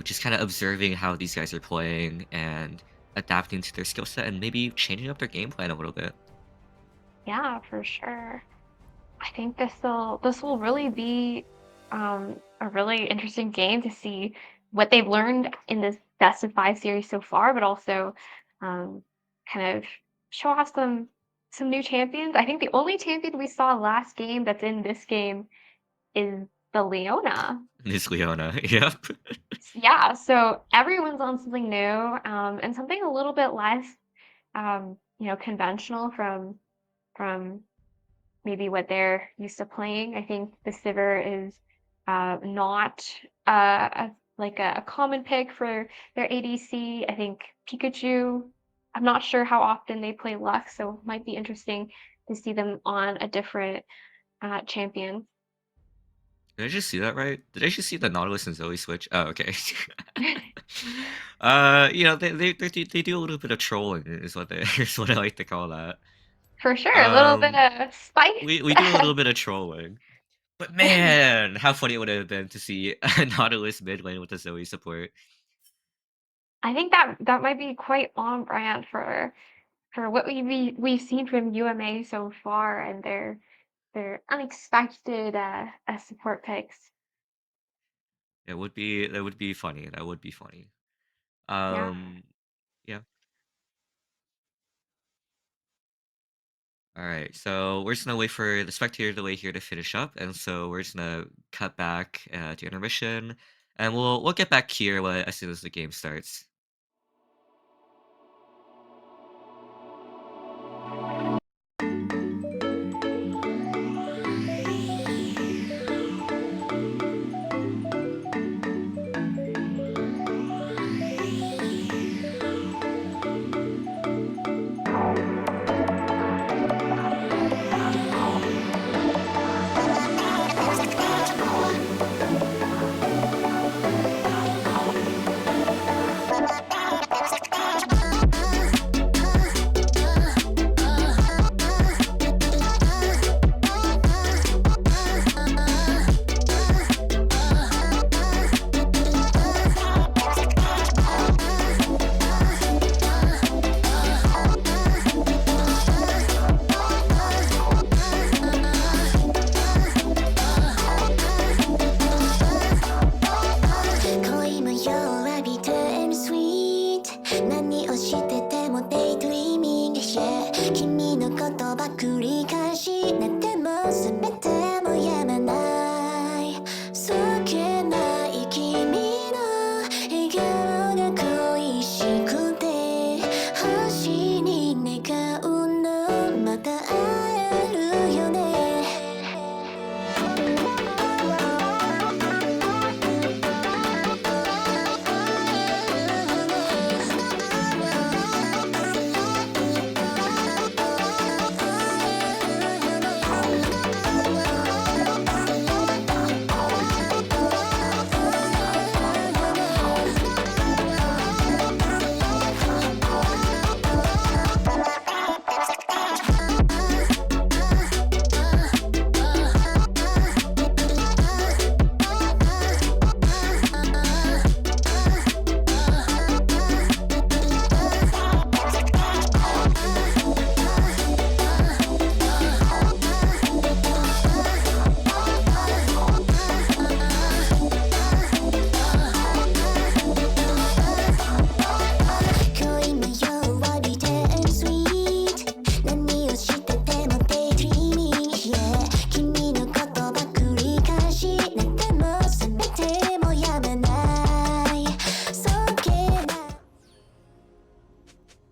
just kind of observing how these guys are playing and adapting to their skill set and maybe changing up their game plan a little bit. Yeah, for sure. I think this will really be a really interesting game to see what they've learned in this best of five series so far, but also um, kind of show off some new champions. I think the only champion we saw last game that's in this game is the Leona. Miss Leona, yep. Yeah, so everyone's on something new and something a little bit less conventional from maybe what they're used to playing. I think the Sivir is not a common pick for their ADC. I think Pikachu, I'm not sure how often they play Lux, so it might be interesting to see them on a different champion. Did I just see that right? Did I just see the Nautilus and Zoe switch? Oh, okay. They do a little bit of trolling is what they is what I like to call that. For sure, a little bit Um, of spice. we do a little bit of trolling. But man, how funny it would have been to see a Nautilus mid lane with a Zoe support. I think that might be quite on brand for what we've seen from UMA so far and their unexpected support picks. That would be funny. That would be funny. Yeah, Um, yeah. All right. So we're just gonna wait for the spectator delay here to finish up, and so we're just gonna cut back to intermission, and we'll get back here as soon as the game starts.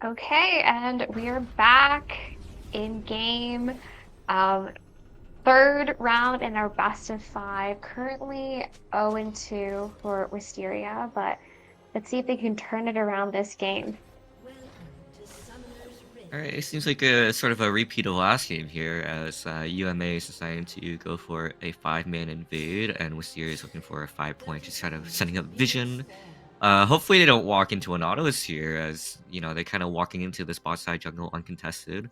Okay, and we are back in game. Um, third round in our best of five. Currently 0-2 for Wisteria, but let's see if they can turn it around this game. Alright, it seems like a sort of a repeat of last game here, as UMA is deciding to go for a 5-man invade, and Wisteria is looking for a 5-point, just kind of setting up vision. Hopefully they don't walk into an Nautilus here, as, you know, they're kind of walking into this bot side jungle uncontested.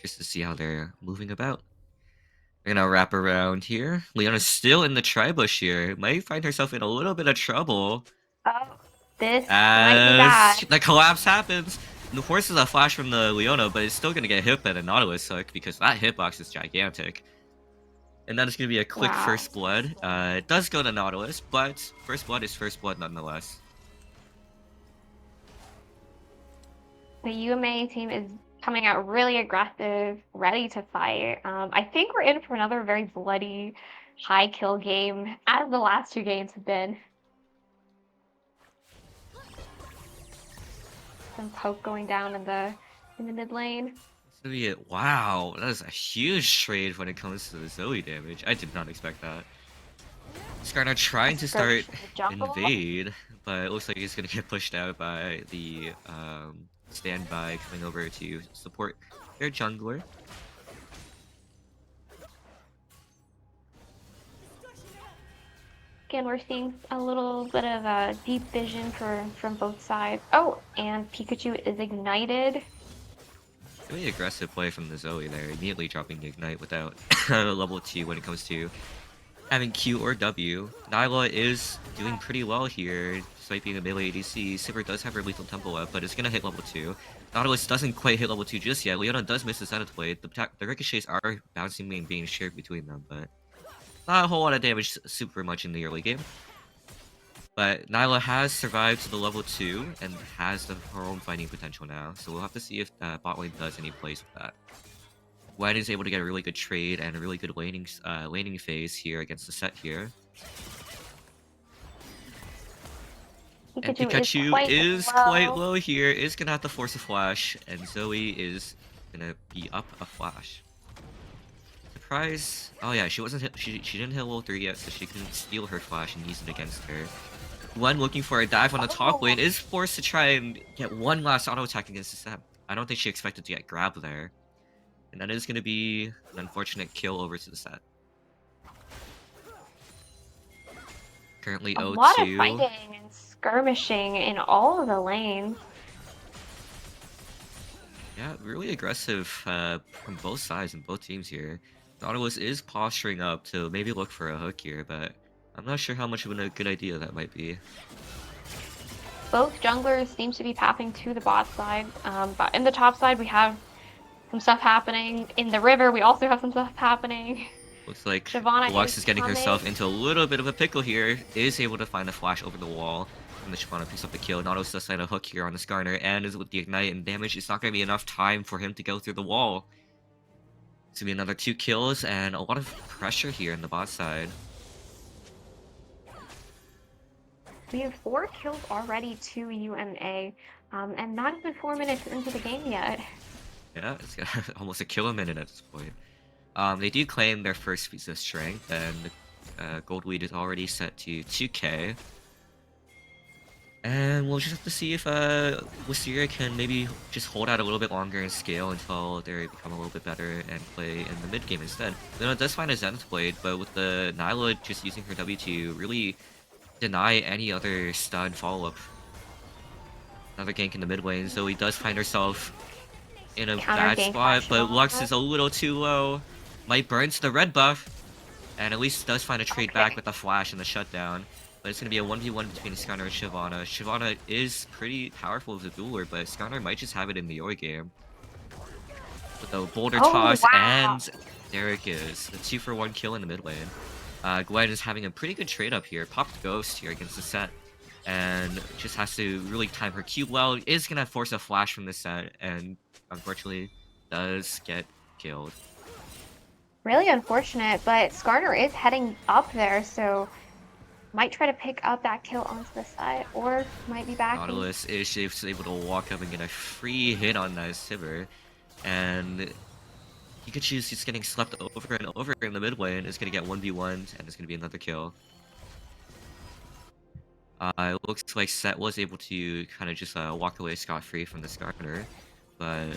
Just to see how they're moving about. They're gonna wrap around here. Leona's still in the tri-bush here. Might find herself in a little bit of trouble. Oh, this might be As bad. the collapse happens. And the force is a flash from the Leona, but it's still gonna get hit by the Nautilus hook because that hitbox is gigantic. And that is gonna be a quick Wow. first blood. It does go to Nautilus, but first blood is first blood nonetheless. The UMA team is coming out really aggressive, ready to fight. I think we're in for another very bloody, high kill game, as the last two games have been. Some poke going down in the mid lane. So yeah, wow, that is a huge trade when it comes to the Zoe damage. I did not expect that. Skarner trying to start Skirmish in the jungle. invade, but it looks like he's gonna get pushed out by the standby coming over to support their jungler. Again, we're seeing a little bit of deep vision from both sides. Oh, and Pikachu is ignited. Really aggressive play from the Zoe there, immediately dropping the ignite without level 2 when it comes to having Q or W. Nyla is doing pretty well here, despite being a melee ADC. Sivir does have her lethal tempo up, but it's gonna hit level 2. Nautilus doesn't quite hit level 2 just yet. Leona does miss the Zenith Blade. The ricochets are bouncing and being shared between them, but not a whole lot of damage super much in the early game. But Nyla has survived to the level 2 and has her own fighting potential now, so we'll have to see if bot lane does any plays with that. Gwen is able to get a really good trade and a really good laning phase here against the set here. And Pikachu is quite low here, is gonna have to force a flash, and Zoe is gonna be up a flash. Surprise! Oh yeah, she wasn't hit, she didn't hit level 3 yet, so she couldn't steal her flash and use it against her. Gwen looking for a dive on the top lane is forced to try and get one last auto attack against the set. I don't think she expected to get grabbed there. And that is going to be an unfortunate kill over to the set. Currently 0-2. A lot of fighting and skirmishing in all of the lanes. Yeah, really aggressive from both sides and both teams here. Nautilus is posturing up to maybe look for a hook here, but I'm not sure how much of a good idea that might be. Both junglers seem to be pathing to the bot side, but in the top side we have some stuff happening. In the river we also have some stuff happening. Looks like Shyvana Lux is getting coming. herself into a little bit of a pickle here. Is able to find a flash over the wall. And the Shyvana picks up the kill. Nautilus does find a hook here on the Skarner, and is with the ignite and damage. It's not going to be enough time for him to go through the wall. It's going to be another 2 kills and a lot of pressure here in the bot side. We have 4 kills already to UMA, and not even 4 minutes into the game yet. Yeah, it's almost a kill a minute at this point. They do claim their first piece of strength, and gold lead is already set to 2k. And we'll just have to see if Wisteria can maybe just hold out a little bit longer and scale until they become a little bit better and play in the mid game instead. It does find a Zenith Blade, but with the Nyla just using her W to really deny any other stun follow-up. Another gank in the mid lane, so he does find herself in a bad spot, but Lux is a little too low. Might burn to the red buff, and at least does find a trade back with the flash and the shutdown. But it's going to be a 1v1 between Skarner and Shyvana. Shyvana is pretty powerful as a dueler, but Skarner might just have it in the early game. With the boulder toss, and there it is. The 2-for-1 kill in the mid lane. Gwen is having a pretty good trade up here. Popped Ghost here against the set. And just has to really time her Q well. Is going to force a flash from the set, and unfortunately does get killed. Really unfortunate, but Skarner is heading up there, so might try to pick up that kill onto the side, or might be back. Nautilus is able to walk up and get a free hit on that Sivir, and Pikachu's just getting slept over and over in the mid lane. Is going to get 1v1'd, and it's going to be another kill. It looks like Set was able to kind of just walk away scot-free from the Skarner, but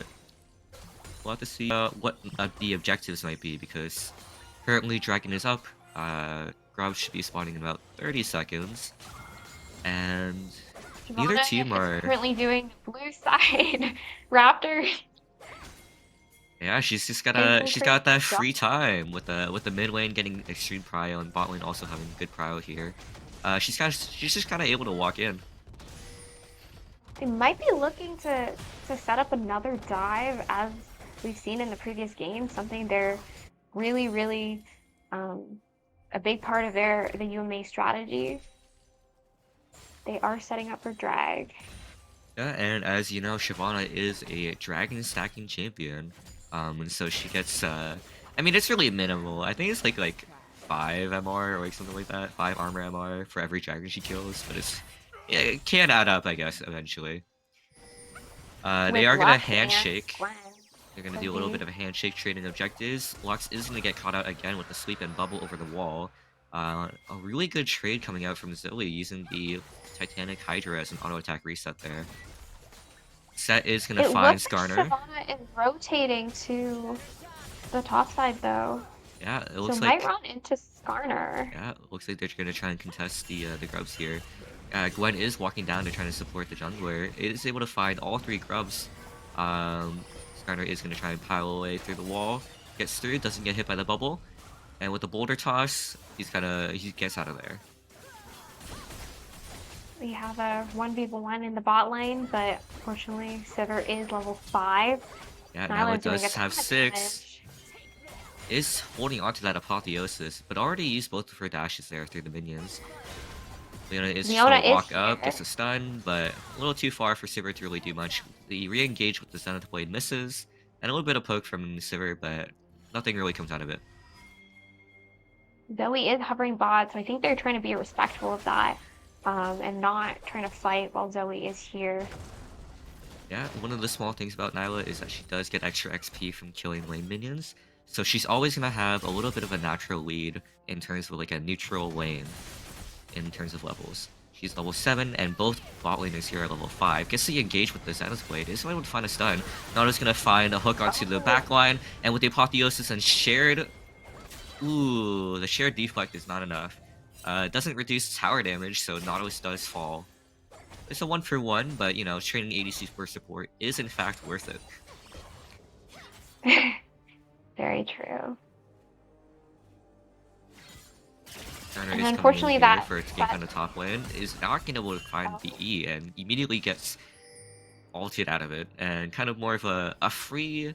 we'll have to see what the objectives might be, because currently Dragon is up. Grub should be spawning in about 30 seconds, and neither team Shyvana is are. currently doing the blue side. Raptors Yeah, she's just taking she's pretty got that good free shots. time with the mid lane getting extreme prio and bot lane also having good prio here. She's just kind of able to walk in. They might be looking to set up another dive, as we've seen in the previous game. Something they're really um, a big part of the UMA strategy. They are setting up for drag. Yeah, and as you know, Shyvana is a dragon stacking champion. And so she gets I mean, it's really minimal. I think it's like 5 MR or like something like that, 5 armor MR for every dragon she kills, but yeah, it can add up, I guess, eventually. They With are gonna Lux and handshake. Gwen. They're gonna Could do a little be. bit of a handshake trading objectives. Lux is gonna get caught out again with the sweep and bubble over the wall. A really good trade coming out from Zoe using the Titanic Hydra as an auto attack reset there. Set is gonna It find looks like Skarner. Shyvana is rotating to the top side though. Yeah, it So looks might like run into Skarner. yeah, it looks like they're gonna try and contest the grubs here. Gwen is walking down to try to support the jungler. It is able to find all 3 grubs. Skarner is gonna try and pile away through the wall. Gets through, doesn't get hit by the bubble. And with the boulder toss, he gets out of there. We have a 1v1 in the bot lane, but fortunately Sivir is level 5. Yeah, Nyla Nyla doing a does ton have of 6. damage. Is holding onto that apotheosis, but already used both of her dashes there through the minions. Leona is just Leona gonna is walk up, here. gets a stun, but a little too far for Sivir to really do much. The re-engage with the Zenith Blade misses, and a little bit of poke from Sivir, but nothing really comes out of it. Zoe is hovering bot, so I think they're trying to be respectful of that, and not trying to fight while Zoe is here. Yeah, one of the small things about Nyla is that she does get extra XP from killing lane minions, so she's always gonna have a little bit of a natural lead in terms of like a neutral lane in terms of levels. She's level 7, and both bot laners here are level 5. Gets to engage with the Zenith Blade. Is able to find a stun. Nada's gonna find a hook onto the back line, and with the apotheosis and shared. Ooh, the shared deflect is not enough. Doesn't reduce tower damage, so Nautilus does fall. It's a 1-for-1, but you know, training ADC for support is in fact worth it. Very true. Turner And is coming in unfortunately here that for its gank on the top lane, is not going to be able to find the E, and immediately gets ulted out of it, and kind of more of a free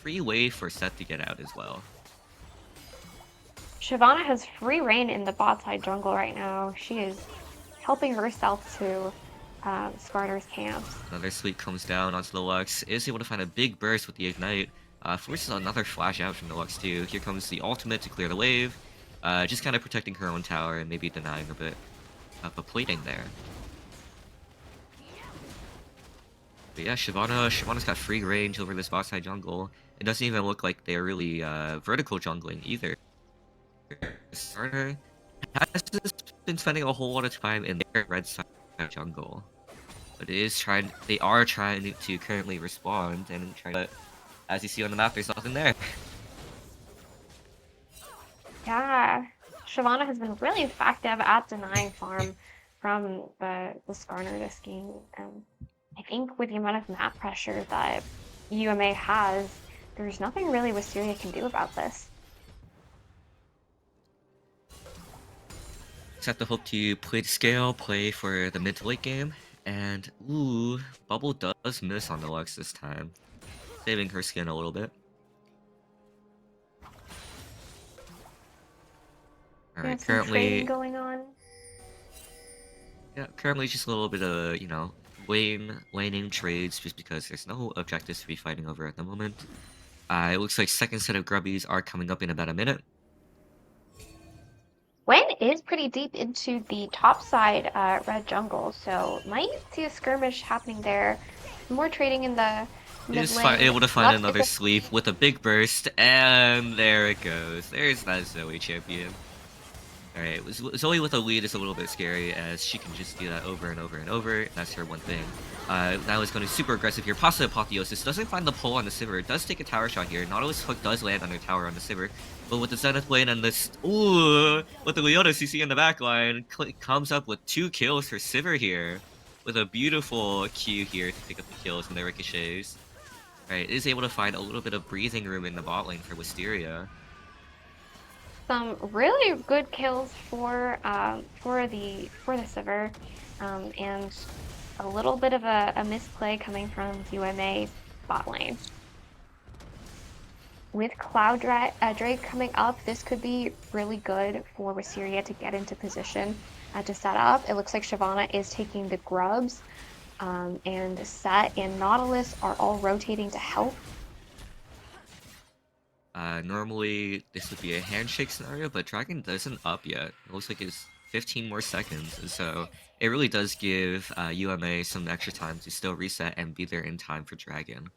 way for Seth to get out as well. Shyvana has free reign in the bot side jungle right now. She is helping herself to Skarner's camps. Another sweep comes down onto the Lux, is able to find a big burst with the Ignite, forces another flash out from the Lux too. Here comes the ultimate to clear the wave, just kind of protecting her own tower and maybe denying a bit of a plating there. But yeah, Shyvana's got free range over this bot side jungle. It doesn't even look like they're really vertical jungling either. Starter hasn't been spending a whole lot of time in their red side jungle, but they are trying to currently respond and try to. As you see on the map, there's nothing there. Yeah, Shyvana has been really effective at denying farm from the Skarner this game. I think with the amount of map pressure that UMA has, there's nothing really Wisteria can do about this. Just have to hope to play the scale, play for the mid to late game, and ooh, Bubble does miss on the Lux this time, saving her skin a little bit. Alright, currently going on. Yeah, currently just a little bit of, you know, laning trades just because there's no objectives to be fighting over at the moment. It looks like second set of grubbies are coming up in about a minute. Gwen is pretty deep into the top side red jungle, so might see a skirmish happening there. More trading in the mid Is lane. able to find Lux another is sleep with a big burst, and there it goes. There's that Zoe champion. Alright, Zoe with a lead is a little bit scary as she can just do that over and over and over. That's her one thing. Now it's going to be super aggressive here. Pasta Apotheosis doesn't find the pull on the Sivir. It does take a tower shot here. Nautilus hook does land on her tower on the Sivir. But with the Zenith Blade and this... Ooh! With the Leona CC in the backline, comes up with 2 kills for Sivir here. With a beautiful Q here to pick up the kills and the ricochets. Alright, is able to find a little bit of breathing room in the bot lane for Wisteria. Some really good kills for the Sivir, and a little bit of a misplay coming from UMA's bot lane. With Cloud Drake coming up, this could be really good for Wisteria to get into position to set up. It looks like Shyvana is taking the grubs, and Set and Nautilus are all rotating to help. Normally this would be a handshake scenario, but Dragon doesn't up yet. It looks like it's 15 more seconds, and so it really does give UMA some extra time to still reset and be there in time for Dragon.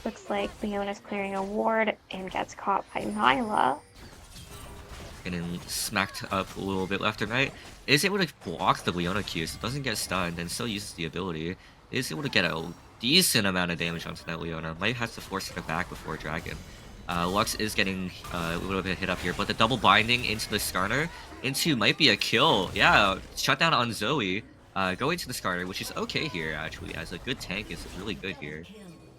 Looks like Leona's clearing a ward and gets caught by Nyla. Getting smacked up a little bit left and right. Is able to block the Leona Q, so it doesn't get stunned and still uses the ability. Is able to get a decent amount of damage onto that Leona. Might have to force her back before Dragon. Lux is getting a little bit hit up here, but the double binding into the Skarner into might be a kill. Yeah, shutdown on Zoe. Going to the Skarner, which is okay here actually, as a good tank is really good here.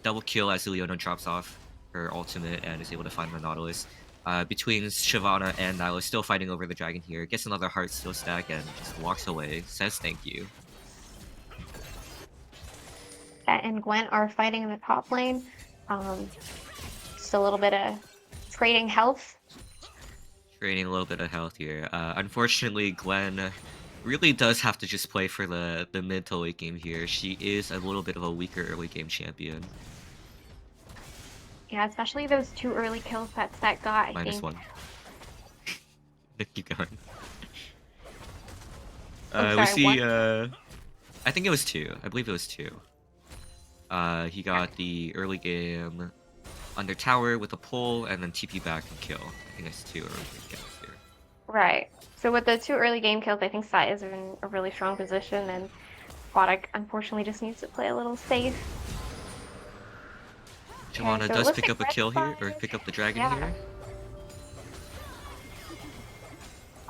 Double kill as the Leona drops off her ultimate and is able to find the Nautilus. Between Shyvana and Nyla still fighting over the Dragon here. Gets another heart steal stack and just walks away. Says thank you. And Gwen are fighting in the top lane. Just a little bit of trading health. Trading a little bit of health here. Unfortunately, Gwen really does have to just play for the mid to late game here. She is a little bit of a weaker early game champion. Yeah, especially those 2 early kills that Set got. -1. Keep going. Oh, we sorry, see. 1? I think it was 2. I believe it was 2. He got the early game under tower with a pull and then TP back and kill. I think it's 2 early game kills here. Right. So with the 2 early game kills, I think Set is in a really strong position, and Aquatic unfortunately just needs to play a little safe. Shyvana so it does looks pick like up a kill here, or Red pick up the Dragon Yeah. here.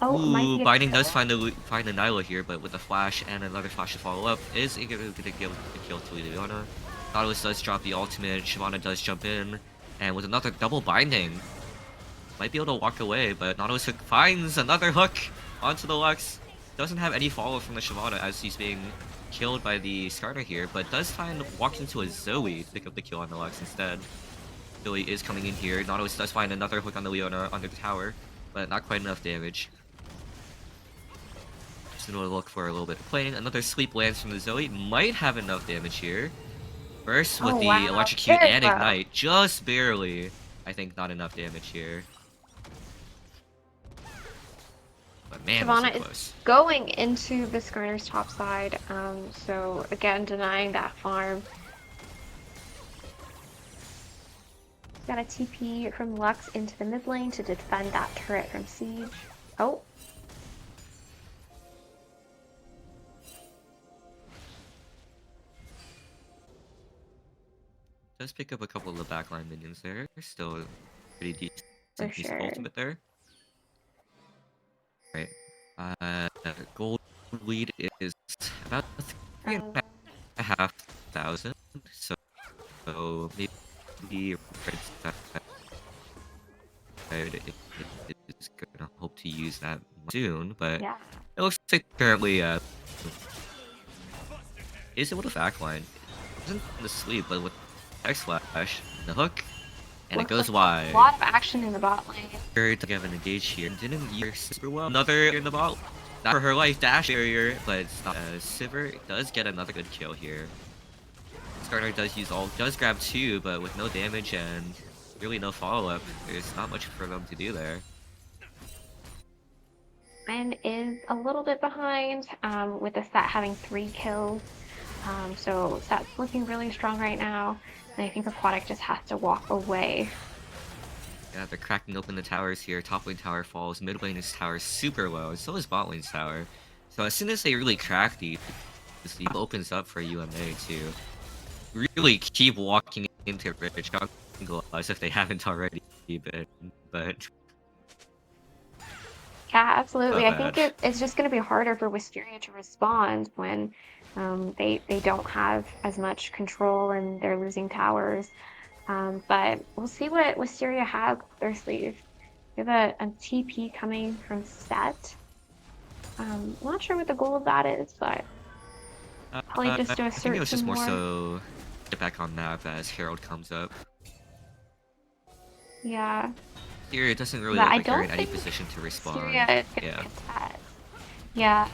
Oh, it might Ooh, be a Binding kill. does find the Nyla here, but with a flash and another flash to follow up, is going to give the kill to Leona. Nautilus does drop the ultimate, Shyvana does jump in, and with another double binding, might be able to walk away, but Nautilus hook finds another hook onto the Lux. Doesn't have any follow from the Shyvana as he's being killed by the Skarner here, but does walk into a Zoe to pick up the kill on the Lux instead. Zoe is coming in here. Nautilus does find another hook on the Leona under the tower, but not quite enough damage. Just gonna look for a little bit of playing. Another sleep lands from the Zoe. Might have enough damage here. Burst with the wow. Electrocute Very and low. Ignite. Just barely. I think not enough damage here. But man, was Shyvana it is close. going into the Skarner's top side, so again denying that farm. Got a TP from Lux into the mid lane to defend that turret from Siege. Oh. Does pick up a couple of the backline minions there. Still pretty decent For piece of sure. ultimate there. Right. Gold lead is about 3,500. So maybe Red is gonna hope to use that soon, but Yeah. it looks like currently is able to backline. Wasn't in the sleep, but with X Flash, the hook, and Looks it goes like wide. A lot of action in the bot lane. To have an engage here. Didn't use super well. Another in the bot. Not for her life dash barrier, but Sivir does get another good kill here. Skarner does use ult, does grab 2, but with no damage and really no follow-up, there's not much for them to do there. And is a little bit behind, with the Set having 3 kills. So Set's looking really strong right now, and I think Aquatic just has to walk away. Yeah, they're cracking open the towers here. Top lane tower falls. Mid lane's tower is super low, and so is bot lane's tower. So as soon as they really crack these, this opens up for UMA to really keep walking into rich jungle as if they haven't already been. But Yeah, absolutely. not I think bad. it's just going to be harder for Wisteria to respond when they don't have as much control and they're losing towers. But we'll see what Wisteria has up their sleeve. We have a TP coming from Set. I'm not sure what the goal of that is, but probably just to I think it assert was some just more more. so get back on map as Herald comes up. Yeah, Here, it doesn't really but look I like they're don't in any think position to respond. Wisteria is going to Yeah. get that. Yeah.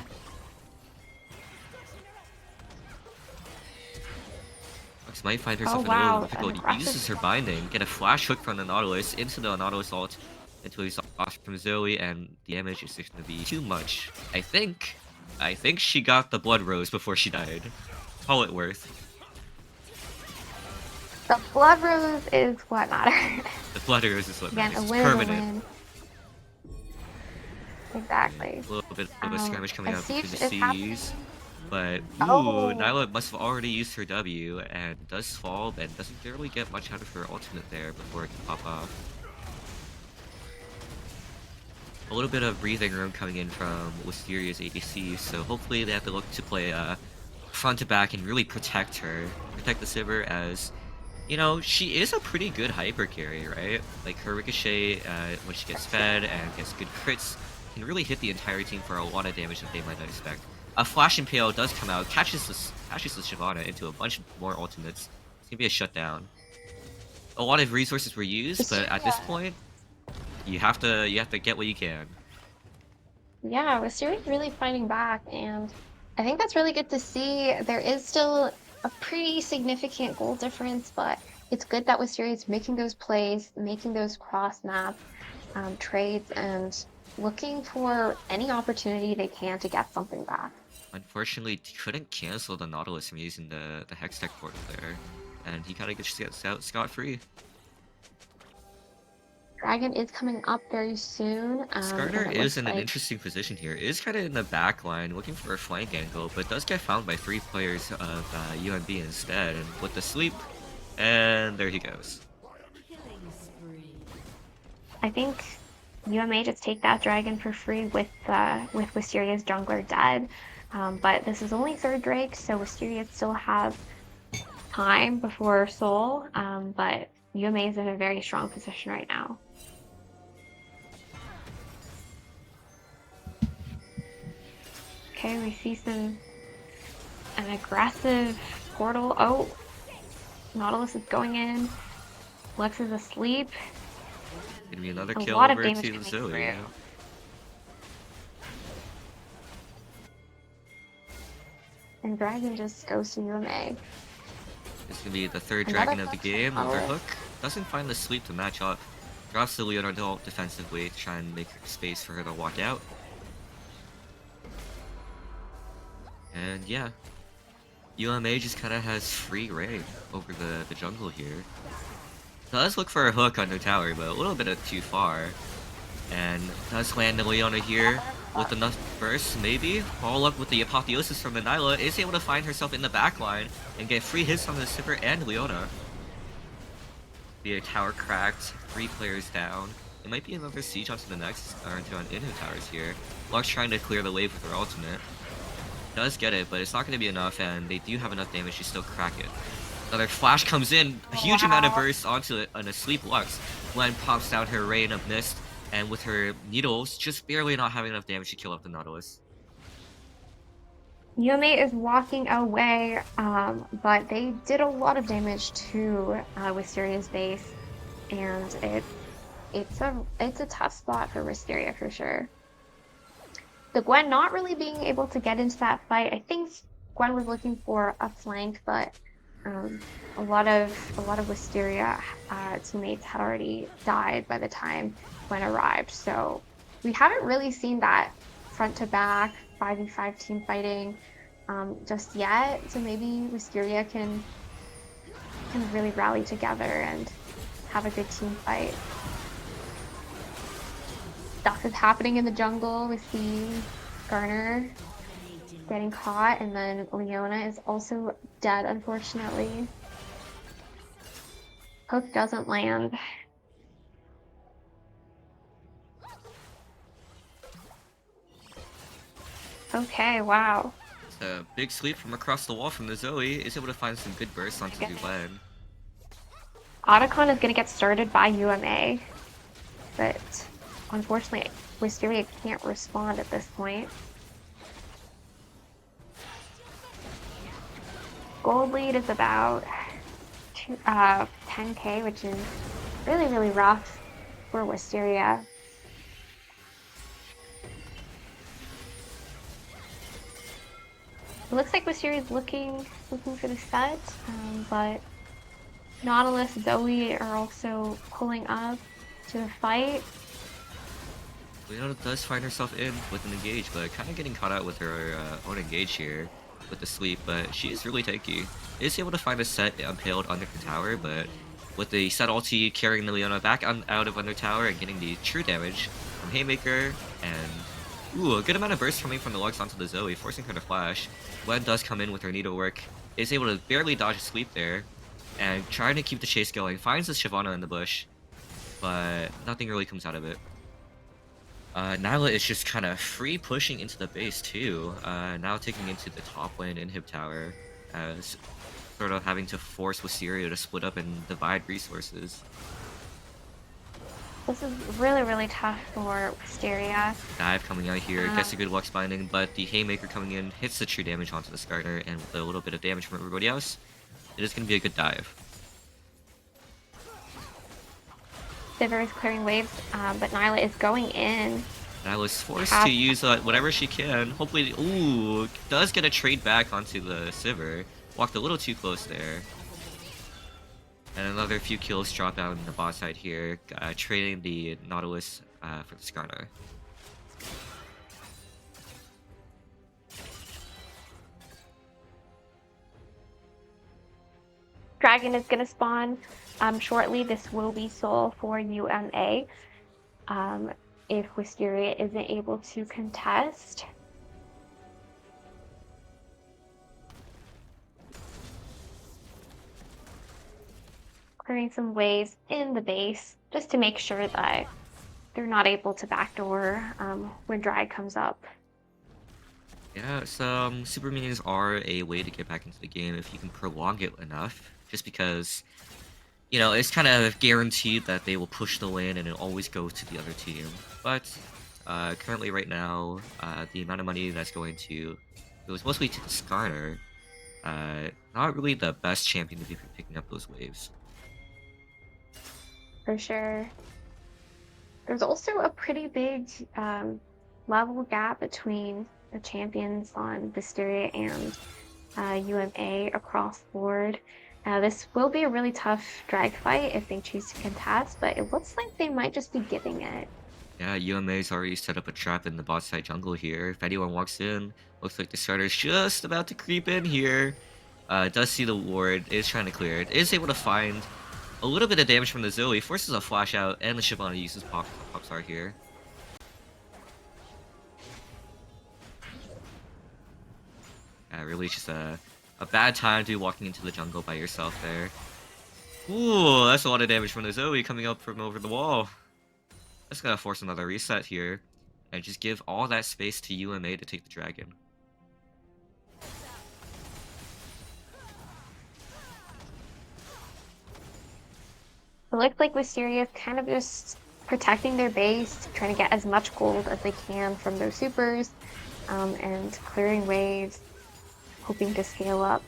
Lux might find Oh herself in a little wow, an difficulty. aggressive Uses her shot. binding, get a flash hook from the Nautilus into the Nautilus ult, into exhaust from Zoe, and the damage is just gonna be too much. I think she got the blood rose before she died. Call it worth. The blood rose is what matters. The blood rose is what Again, matters. a It's win is a permanent. win. Exactly. A little bit of a skirmish coming A up between siege the is happening. C's. But, ooh, Oh, Nyla must have already used her W and does fall and doesn't really get much out of her ultimate there before it can pop off. A little bit of breathing room coming in from Wisteria's ADC, so hopefully they have to look to play front to back and really protect her. Protect the Sivir as, you know, she is a pretty good hyper carry, right? Like her Ricochet, when she gets fed and gets good crits, can really hit the entire team for a lot of damage that they might not expect. A Flash Impale does come out, catches the Shyvana into a bunch more ultimates. It's gonna be a shutdown. A lot of resources were used, but at this point, you have to get what you can. yeah, Wisteria's really fighting back, and I think that's really good to see. There is still a pretty significant goal difference, but it's good that Wisteria's making those plays, making those cross-map trades, and looking for any opportunity they can to get something back. Unfortunately, couldn't cancel the Nautilus from using the Hextech portal there, and he kind of gets out scot-free. Dragon is coming up very soon. Skarner And it is looks in an like interesting position here. Is kind of in the back line, looking for a flank angle, but does get found by 3 players of UMB instead, and with the sweep, and there he goes. I think UMA just take that dragon for free with Wisteria's jungler dead. But this is only third Drake, so Wisteria still have time before Soul. But UMA is in a very strong position right now. Okay, we see an aggressive portal. Oh, Nautilus is going in. Lux is asleep. Gonna be another A kill lot of over damage to coming Zoe. through. And Dragon just goes to UMA. It's gonna be the third Another dragon of the flash game with her power. hook. Doesn't find the sweep to match up. Drops the Leonard ult defensively to try and make space for her to walk out. And yeah, UMA just kind of has free reign over the jungle here. Does look for a hook on the tower, but a little bit too far. And does land the Leona here with enough burst, maybe? Follow up with the Apotheosis from the Nyla, is able to find herself in the backline and get free hits on the Sivir and Leona. The tower cracked, 3 players down. It might be another siege onto the next, or into towers here. Lux trying to clear the wave with her ultimate. Does get it, but it's not going to be enough, and they do have enough damage to still crack it. Another flash comes in, a huge amount of burst onto it, an asleep Lux. Gwen pops out her rain of mist, and with her needles, just barely not having enough damage to kill up the Nautilus. UMA is walking away, but they did a lot of damage to Wisteria's base, and it's a tough spot for Wisteria for sure. The Gwen not really being able to get into that fight. I think Gwen was looking for a flank, but a lot of Wisteria teammates had already died by the time Gwen arrived. So we haven't really seen that front to back 5v5 team fighting just yet. So maybe Wisteria can really rally together and have a good team fight. stuff is happening in the jungle. We see Garner getting caught, and then Leona is also dead, unfortunately. Hook doesn't land. Okay, wow. It's a big sweep from across the wall from the Zoe. Is able to find some good bursts onto the Gwen. Otacon is going to get started by UMA, but unfortunately, Wisteria can't respond at this point. Gold lead is about 10k, which is really, really rough for Wisteria. It looks like Wisteria is looking for the set, but Nautilus, Zoe are also pulling up to the fight. Leona does find herself in with an engage, but kind of getting caught out with her own engage here with the sweep, but she is really tanky. Is able to find a set impaled under the tower, but with the set ulti carrying the Leona back out of under tower and getting the true damage from Haymaker, and ooh, a good amount of burst coming from the Lux onto the Zoe, forcing her to flash. Gwen does come in with her needlework, is able to barely dodge a sweep there, and trying to keep the chase going, finds the Shyvana in the bush, but nothing really comes out of it. Nyla is just kind of free pushing into the base too, now taking into the top lane inhib tower, as sort of having to force Wisteria to split up and divide resources. This is really, really tough for Wisteria. Dive coming out here, gets a good Lux binding, but the Haymaker coming in hits the true damage onto the Skarner, and with a little bit of damage from everybody else, it is going to be a good dive. Sivir is clearing waves, but Nyla is going in. Nyla's forced to use whatever she can. Hopefully, ooh, does get a trade back onto the Sivir. Walked a little too close there. And another few kills drop out in the bot side here, trading the Nautilus for the Skarner. Dragon is going to spawn shortly. This will be Soul for UMA. If Wisteria isn't able to contest. Clearing some waves in the base just to make sure that they're not able to backdoor when drag comes up. Yeah, so super minions are a way to get back into the game if you can prolong it enough. Just because, you know, it's kind of guaranteed that they will push the lane and it'll always go to the other team. But currently right now, the amount of money that's going to, it was mostly to the Skarner, not really the best champion to be picking up those waves. For sure. There's also a pretty big level gap between the champions on Wisteria and UMA across the board. This will be a really tough drag fight if they choose to contest, but it looks like they might just be giving it. Yeah, UMA's already set up a trap in the bot side jungle here. If anyone walks in, looks like the starter's just about to creep in here. Does see the ward, is trying to clear it, is able to find a little bit of damage from the Zoe, forces a flash out, and the Shyvana uses Popstar here. Really just a bad time to be walking into the jungle by yourself there. Ooh, that's a lot of damage from the Zoe coming up from over the wall. That's gonna force another reset here, and just give all that space to UMA to take the dragon. It looks like Wisteria is kind of just protecting their base, trying to get as much gold as they can from their supers, and clearing waves, hoping to scale up.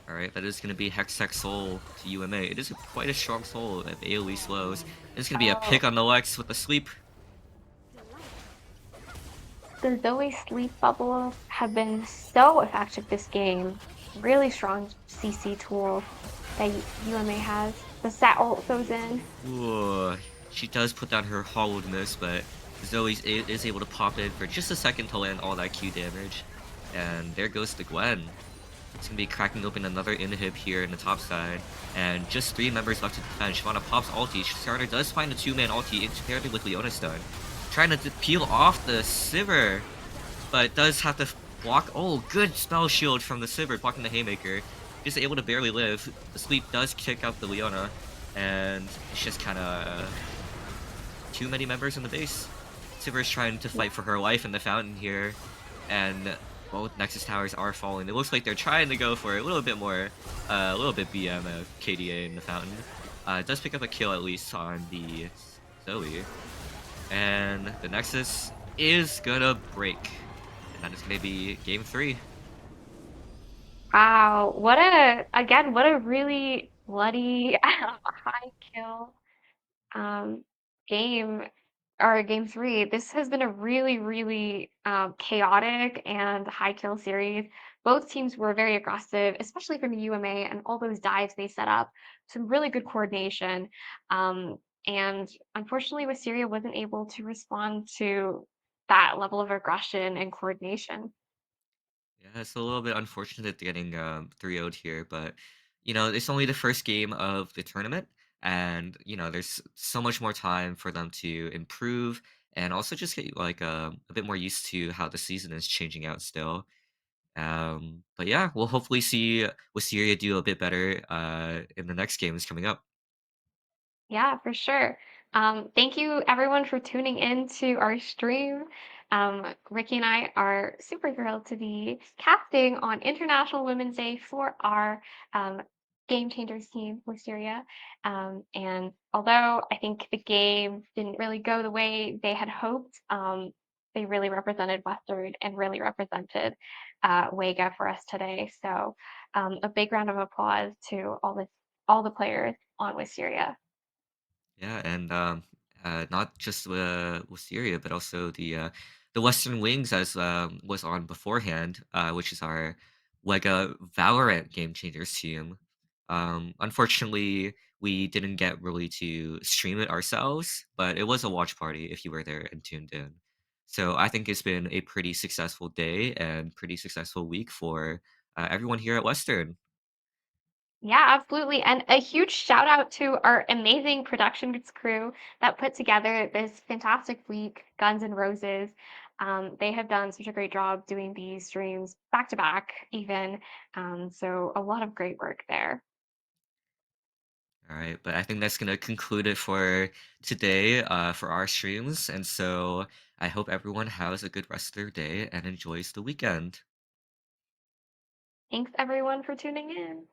Alright, that is going to be Hextech Soul to UMA. It is quite a strong soul if AoE slows. It's going to be a pick on the Lex with the sleep. The Zoe sleep bubble have been so effective this game. Really strong CC tool that UMA has. The Sat ult goes in. Ooh, she does put down her hollowed miss, but Zoe is able to pop in for just a second to land all that Q damage. And there goes the Gwen. It's gonna be cracking open another inhib here in the top side, and just 3 members left to defend. Shyvana pops ulti. Starter does find a 2-man ulti paired with Leona's stun. Trying to peel off the Sivir, but does have to block. Oh, good spell shield from the Sivir, blocking the Haymaker. Just able to barely live. The sleep does kick out the Leona, and it's just kind of too many members in the base. Sivir's trying to fight for her life in the fountain here, and both Nexus towers are falling. It looks like they're trying to go for a little bit more, a little bit BM of KDA in the fountain. It does pick up a kill at least on the Zoe, and the Nexus is gonna break, and that is gonna be game 3. Wow, what a really bloody high kill um, game or game three. This has been a really chaotic and high kill series. Both teams were very aggressive, especially from the UMA and all those dives they set up. Some really good coordination. Um, and unfortunately, Wisteria wasn't able to respond to that level of aggression and coordination. Yeah, it's a little bit unfortunate getting 3-0'd here, but it's only the first game of the tournament, and there's so much more time for them to improve and also just get like a bit more used to how the season is changing out still. But yeah, we'll hopefully see Wisteria do a bit better in the next games coming up. Yeah, for sure. Thank you everyone for tuning in to our stream. Ricky and I are super thrilled to be casting on International Women's Day for our Game Changers team, Wisteria. And although I think the game didn't really go the way they had hoped, they really represented Western and really represented Wega for us today. So a big round of applause to all the players on Wisteria. Yeah, and not just Wisteria, but also the Western Wings as was on beforehand, which is our Lega Valorant Game Changers team. Unfortunately, we didn't get really to stream it ourselves, but it was a watch party if you were there and tuned in. So I think it's been a pretty successful day and pretty successful week for everyone here at Western. Yeah, absolutely. And a huge shout out to our amazing productions crew that put together this fantastic week, Guns N' Roses. They have done such a great job doing these streams back to back, even. So a lot of great work there. All right, but I think that's gonna conclude it for today, for our streams. And so I hope everyone has a good rest of their day and enjoys the weekend. Thanks everyone for tuning in.